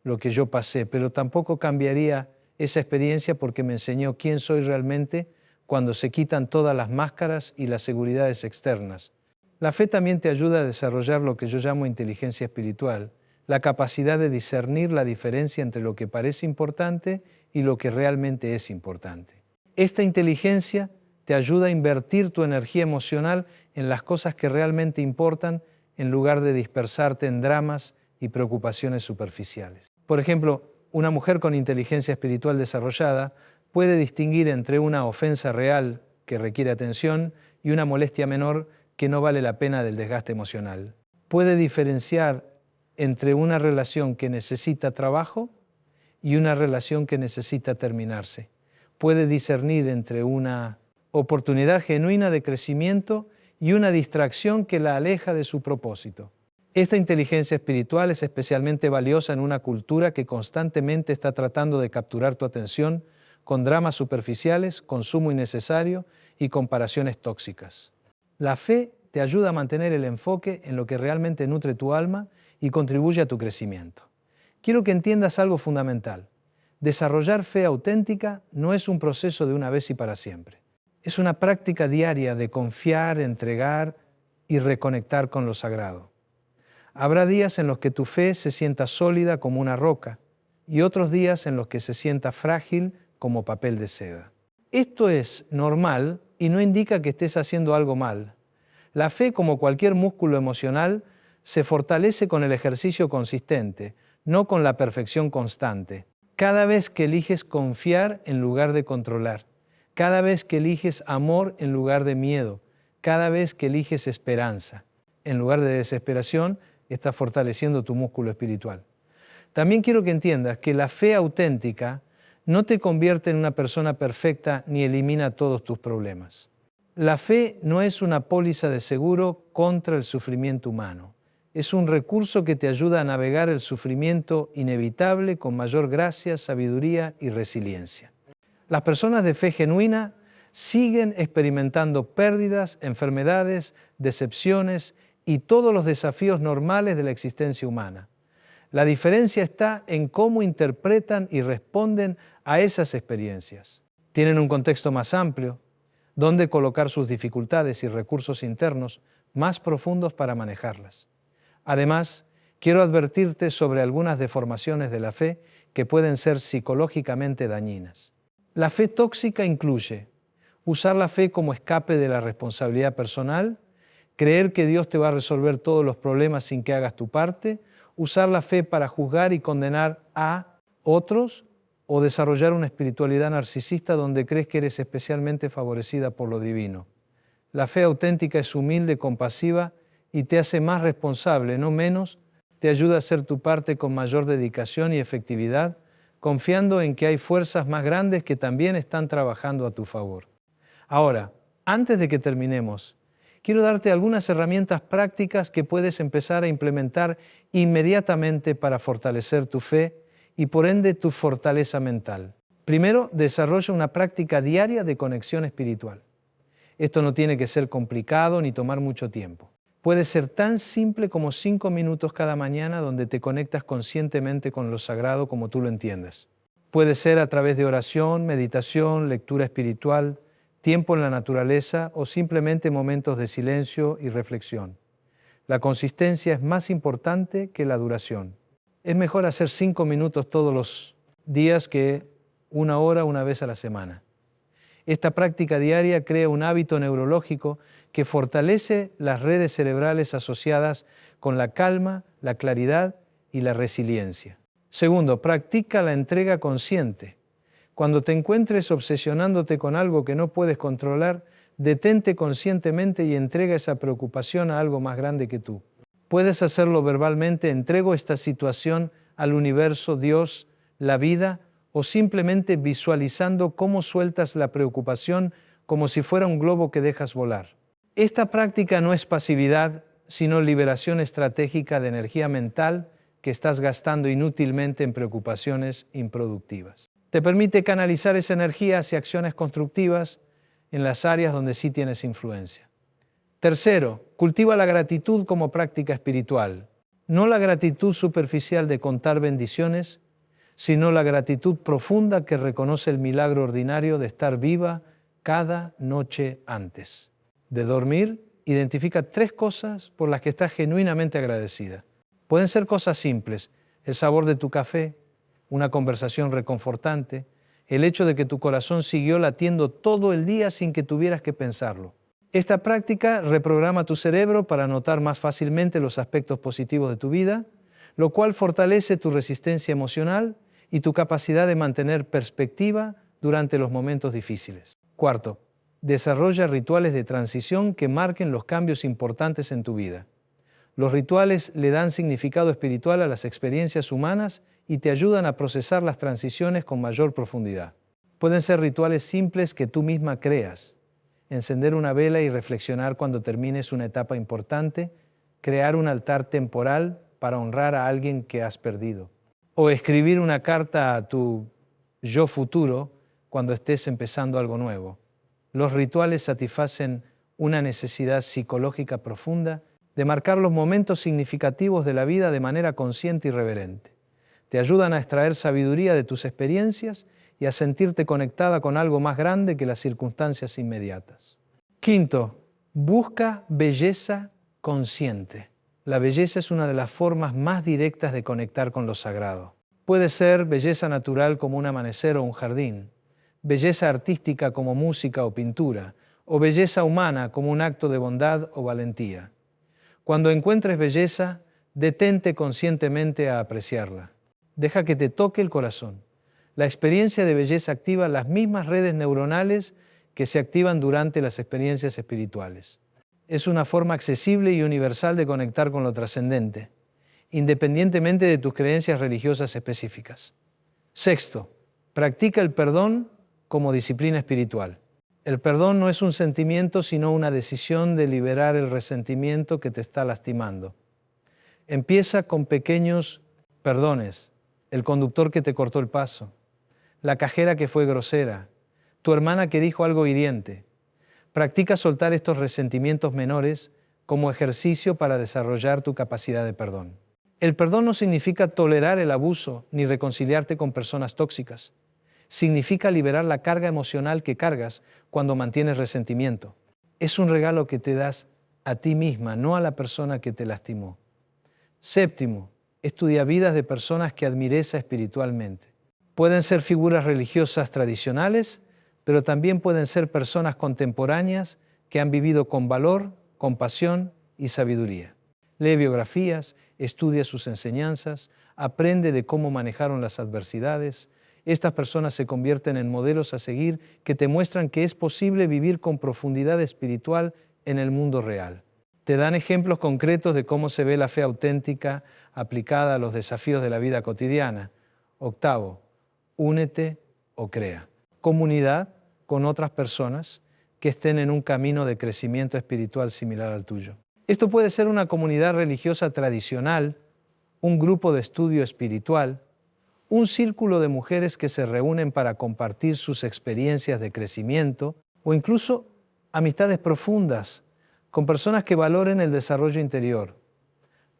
lo que yo pasé, pero tampoco cambiaría esa experiencia porque me enseñó quién soy realmente cuando se quitan todas las máscaras y las seguridades externas. La fe también te ayuda a desarrollar lo que yo llamo inteligencia espiritual, la capacidad de discernir la diferencia entre lo que parece importante y lo que realmente es importante. Esta inteligencia te ayuda a invertir tu energía emocional en las cosas que realmente importan en lugar de dispersarte en dramas y preocupaciones superficiales. Por ejemplo, una mujer con inteligencia espiritual desarrollada puede distinguir entre una ofensa real que requiere atención y una molestia menor que no vale la pena del desgaste emocional. Puede diferenciar entre una relación que necesita trabajo y una relación que necesita terminarse. Puede discernir entre una oportunidad genuina de crecimiento y una distracción que la aleja de su propósito. Esta inteligencia espiritual es especialmente valiosa en una cultura que constantemente está tratando de capturar tu atención con dramas superficiales, consumo innecesario y comparaciones tóxicas. La fe te ayuda a mantener el enfoque en lo que realmente nutre tu alma y contribuye a tu crecimiento. Quiero que entiendas algo fundamental. Desarrollar fe auténtica no es un proceso de una vez y para siempre. Es una práctica diaria de confiar, entregar y reconectar con lo sagrado. Habrá días en los que tu fe se sienta sólida como una roca y otros días en los que se sienta frágil como papel de seda. Esto es normal y no indica que estés haciendo algo mal. La fe, como cualquier músculo emocional, se fortalece con el ejercicio consistente, no con la perfección constante. Cada vez que eliges confiar en lugar de controlar, cada vez que eliges amor en lugar de miedo, cada vez que eliges esperanza en lugar de desesperación, estás fortaleciendo tu músculo espiritual. También quiero que entiendas que la fe auténtica no te convierte en una persona perfecta ni elimina todos tus problemas. La fe no es una póliza de seguro contra el sufrimiento humano. Es un recurso que te ayuda a navegar el sufrimiento inevitable con mayor gracia, sabiduría y resiliencia. Las personas de fe genuina siguen experimentando pérdidas, enfermedades, decepciones y todos los desafíos normales de la existencia humana. La diferencia está en cómo interpretan y responden a esas experiencias. Tienen un contexto más amplio, donde colocar sus dificultades y recursos internos más profundos para manejarlas. Además, quiero advertirte sobre algunas deformaciones de la fe que pueden ser psicológicamente dañinas. La fe tóxica incluye usar la fe como escape de la responsabilidad personal, creer que Dios te va a resolver todos los problemas sin que hagas tu parte, usar la fe para juzgar y condenar a otros o desarrollar una espiritualidad narcisista donde crees que eres especialmente favorecida por lo divino. La fe auténtica es humilde, compasiva y te hace más responsable, no menos, te ayuda a hacer tu parte con mayor dedicación y efectividad, confiando en que hay fuerzas más grandes que también están trabajando a tu favor. Ahora, antes de que terminemos, quiero darte algunas herramientas prácticas que puedes empezar a implementar inmediatamente para fortalecer tu fe y por ende tu fortaleza mental. Primero, desarrolla una práctica diaria de conexión espiritual. Esto no tiene que ser complicado ni tomar mucho tiempo. Puede ser tan simple como 5 minutos cada mañana donde te conectas conscientemente con lo sagrado como tú lo entiendas. Puede ser a través de oración, meditación, lectura espiritual, tiempo en la naturaleza o simplemente momentos de silencio y reflexión. La consistencia es más importante que la duración. Es mejor hacer 5 minutos todos los días que 1 hora una vez a la semana. Esta práctica diaria crea un hábito neurológico que fortalece las redes cerebrales asociadas con la calma, la claridad y la resiliencia. Segundo, practica la entrega consciente. Cuando te encuentres obsesionándote con algo que no puedes controlar, detente conscientemente y entrega esa preocupación a algo más grande que tú. Puedes hacerlo verbalmente: entrego esta situación al universo, Dios, la vida, o simplemente visualizando cómo sueltas la preocupación como si fuera un globo que dejas volar. Esta práctica no es pasividad, sino liberación estratégica de energía mental que estás gastando inútilmente en preocupaciones improductivas. Te permite canalizar esa energía hacia acciones constructivas en las áreas donde sí tienes influencia. Tercero, cultiva la gratitud como práctica espiritual. No la gratitud superficial de contar bendiciones, sino la gratitud profunda que reconoce el milagro ordinario de estar viva cada noche antes de dormir. Identifica 3 cosas por las que estás genuinamente agradecida. Pueden ser cosas simples: el sabor de tu café, una conversación reconfortante, el hecho de que tu corazón siguió latiendo todo el día sin que tuvieras que pensarlo. Esta práctica reprograma tu cerebro para notar más fácilmente los aspectos positivos de tu vida, lo cual fortalece tu resistencia emocional y tu capacidad de mantener perspectiva durante los momentos difíciles. Cuarto, desarrolla rituales de transición que marquen los cambios importantes en tu vida. Los rituales le dan significado espiritual a las experiencias humanas y te ayudan a procesar las transiciones con mayor profundidad. Pueden ser rituales simples que tú misma creas. Encender una vela y reflexionar cuando termines una etapa importante, crear un altar temporal para honrar a alguien que has perdido, o escribir una carta a tu yo futuro cuando estés empezando algo nuevo. Los rituales satisfacen una necesidad psicológica profunda de marcar los momentos significativos de la vida de manera consciente y reverente. Te ayudan a extraer sabiduría de tus experiencias y a sentirte conectada con algo más grande que las circunstancias inmediatas. Quinto, busca belleza consciente. La belleza es una de las formas más directas de conectar con lo sagrado. Puede ser belleza natural como un amanecer o un jardín, belleza artística como música o pintura, o belleza humana como un acto de bondad o valentía. Cuando encuentres belleza, detente conscientemente a apreciarla. Deja que te toque el corazón. La experiencia de belleza activa las mismas redes neuronales que se activan durante las experiencias espirituales. Es una forma accesible y universal de conectar con lo trascendente, independientemente de tus creencias religiosas específicas. Sexto, practica el perdón como disciplina espiritual. El perdón no es un sentimiento, sino una decisión de liberar el resentimiento que te está lastimando. Empieza con pequeños perdones: el conductor que te cortó el paso, la cajera que fue grosera, tu hermana que dijo algo hiriente. Practica soltar estos resentimientos menores como ejercicio para desarrollar tu capacidad de perdón. El perdón no significa tolerar el abuso ni reconciliarte con personas tóxicas. Significa liberar la carga emocional que cargas cuando mantienes resentimiento. Es un regalo que te das a ti misma, no a la persona que te lastimó. Séptimo, estudia vidas de personas que admires espiritualmente. Pueden ser figuras religiosas tradicionales, pero también pueden ser personas contemporáneas que han vivido con valor, compasión y sabiduría. Lee biografías, estudia sus enseñanzas, aprende de cómo manejaron las adversidades. Estas personas se convierten en modelos a seguir que te muestran que es posible vivir con profundidad espiritual en el mundo real. Te dan ejemplos concretos de cómo se ve la fe auténtica aplicada a los desafíos de la vida cotidiana. Octavo, únete o crea. Comunidad con otras personas que estén en un camino de crecimiento espiritual similar al tuyo. Esto puede ser una comunidad religiosa tradicional, un grupo de estudio espiritual, un círculo de mujeres que se reúnen para compartir sus experiencias de crecimiento, o incluso amistades profundas con personas que valoren el desarrollo interior.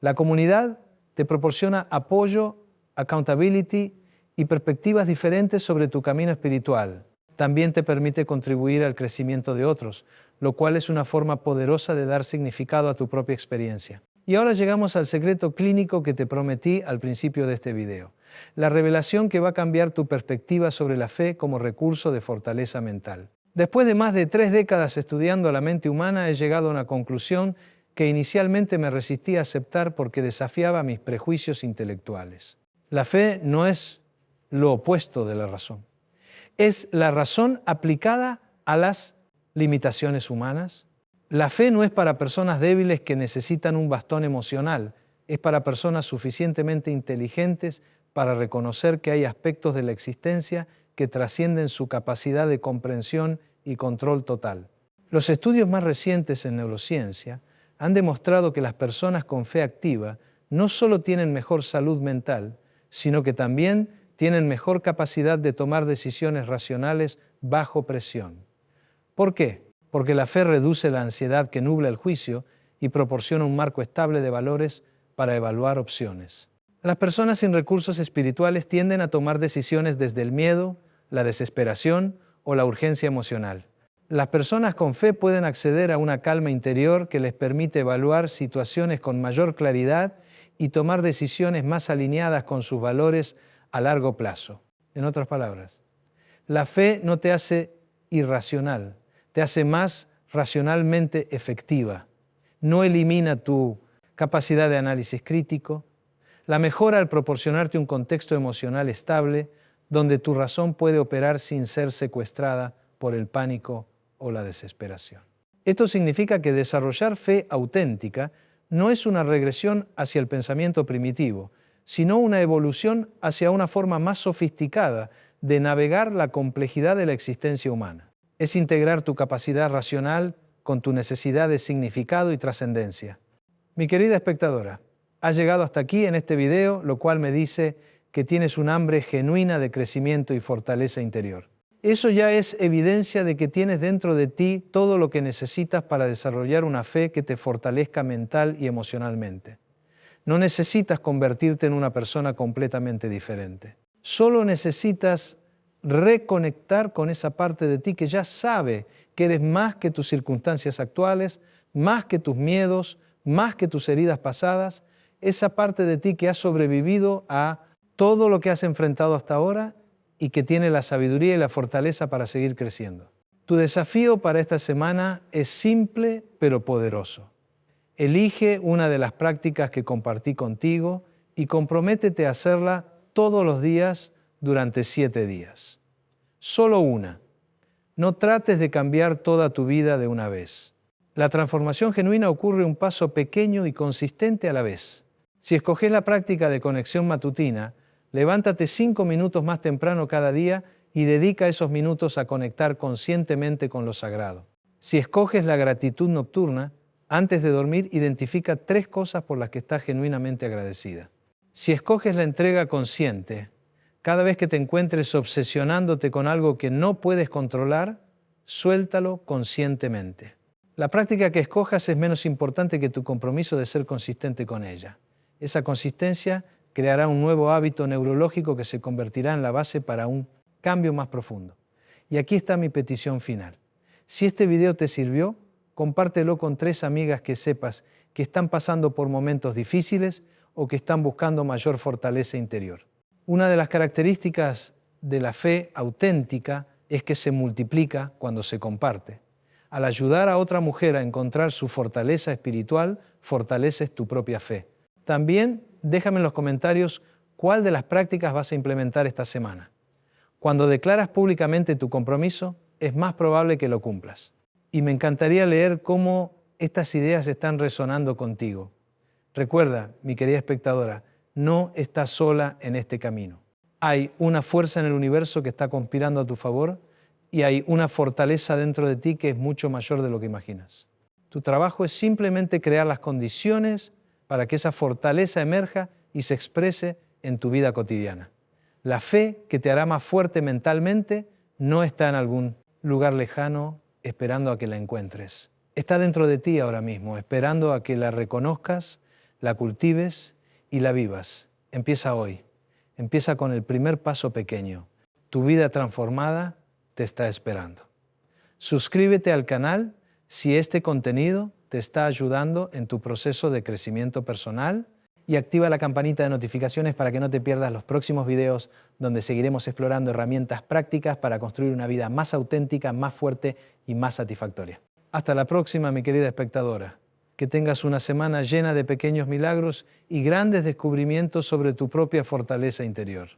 La comunidad te proporciona apoyo, accountability y perspectivas diferentes sobre tu camino espiritual. También te permite contribuir al crecimiento de otros, lo cual es una forma poderosa de dar significado a tu propia experiencia. Y ahora llegamos al secreto clínico que te prometí al principio de este video. La revelación que va a cambiar tu perspectiva sobre la fe como recurso de fortaleza mental. Después de más de 3 décadas estudiando la mente humana, he llegado a una conclusión que inicialmente me resistí a aceptar porque desafiaba mis prejuicios intelectuales. La fe no es lo opuesto de la razón. Es la razón aplicada a las limitaciones humanas. La fe no es para personas débiles que necesitan un bastón emocional, es para personas suficientemente inteligentes para reconocer que hay aspectos de la existencia que trascienden su capacidad de comprensión y control total. Los estudios más recientes en neurociencia han demostrado que las personas con fe activa no solo tienen mejor salud mental, sino que también tienen mejor capacidad de tomar decisiones racionales bajo presión. ¿Por qué? Porque la fe reduce la ansiedad que nubla el juicio y proporciona un marco estable de valores para evaluar opciones. Las personas sin recursos espirituales tienden a tomar decisiones desde el miedo, la desesperación o la urgencia emocional. Las personas con fe pueden acceder a una calma interior que les permite evaluar situaciones con mayor claridad y tomar decisiones más alineadas con sus valores a largo plazo. En otras palabras, la fe no te hace irracional, te hace más racionalmente efectiva. No elimina tu capacidad de análisis crítico, La mejora al proporcionarte un contexto emocional estable donde tu razón puede operar sin ser secuestrada por el pánico o la desesperación. Esto significa que desarrollar fe auténtica no es una regresión hacia el pensamiento primitivo, sino una evolución hacia una forma más sofisticada de navegar la complejidad de la existencia humana. Es integrar tu capacidad racional con tu necesidad de significado y trascendencia. Mi querida espectadora, has llegado hasta aquí en este video, lo cual me dice que tienes un hambre genuina de crecimiento y fortaleza interior. Eso ya es evidencia de que tienes dentro de ti todo lo que necesitas para desarrollar una fe que te fortalezca mental y emocionalmente. No necesitas convertirte en una persona completamente diferente. Solo necesitas reconectar con esa parte de ti que ya sabe que eres más que tus circunstancias actuales, más que tus miedos, más que tus heridas pasadas, esa parte de ti que ha sobrevivido a todo lo que has enfrentado hasta ahora y que tiene la sabiduría y la fortaleza para seguir creciendo. Tu desafío para esta semana es simple pero poderoso. Elige una de las prácticas que compartí contigo y comprométete a hacerla todos los días durante 7 días. Solo una. No trates de cambiar toda tu vida de una vez. La transformación genuina ocurre un paso pequeño y consistente a la vez. Si escoges la práctica de conexión matutina, levántate 5 minutos más temprano cada día y dedica esos minutos a conectar conscientemente con lo sagrado. Si escoges la gratitud nocturna, antes de dormir identifica 3 cosas por las que estás genuinamente agradecida. Si escoges la entrega consciente, cada vez que te encuentres obsesionándote con algo que no puedes controlar, suéltalo conscientemente. La práctica que escojas es menos importante que tu compromiso de ser consistente con ella. Esa consistencia creará un nuevo hábito neurológico que se convertirá en la base para un cambio más profundo. Y aquí está mi petición final. Si este video te sirvió, compártelo con 3 amigas que sepas que están pasando por momentos difíciles o que están buscando mayor fortaleza interior. Una de las características de la fe auténtica es que se multiplica cuando se comparte. Al ayudar a otra mujer a encontrar su fortaleza espiritual, fortaleces tu propia fe. También déjame en los comentarios cuál de las prácticas vas a implementar esta semana. Cuando declaras públicamente tu compromiso, es más probable que lo cumplas. Y me encantaría leer cómo estas ideas están resonando contigo. Recuerda, mi querida espectadora, no estás sola en este camino. Hay una fuerza en el universo que está conspirando a tu favor y hay una fortaleza dentro de ti que es mucho mayor de lo que imaginas. Tu trabajo es simplemente crear las condiciones para que esa fortaleza emerja y se exprese en tu vida cotidiana. La fe que te hará más fuerte mentalmente no está en algún lugar lejano esperando a que la encuentres. Está dentro de ti ahora mismo, esperando a que la reconozcas, la cultives y la vivas. Empieza hoy. Empieza con el primer paso pequeño. Tu vida transformada te está esperando. Suscríbete al canal si este contenido te está ayudando en tu proceso de crecimiento personal y activa la campanita de notificaciones para que no te pierdas los próximos videos donde seguiremos explorando herramientas prácticas para construir una vida más auténtica, más fuerte y más satisfactoria. Hasta la próxima, mi querida espectadora. Que tengas una semana llena de pequeños milagros y grandes descubrimientos sobre tu propia fortaleza interior.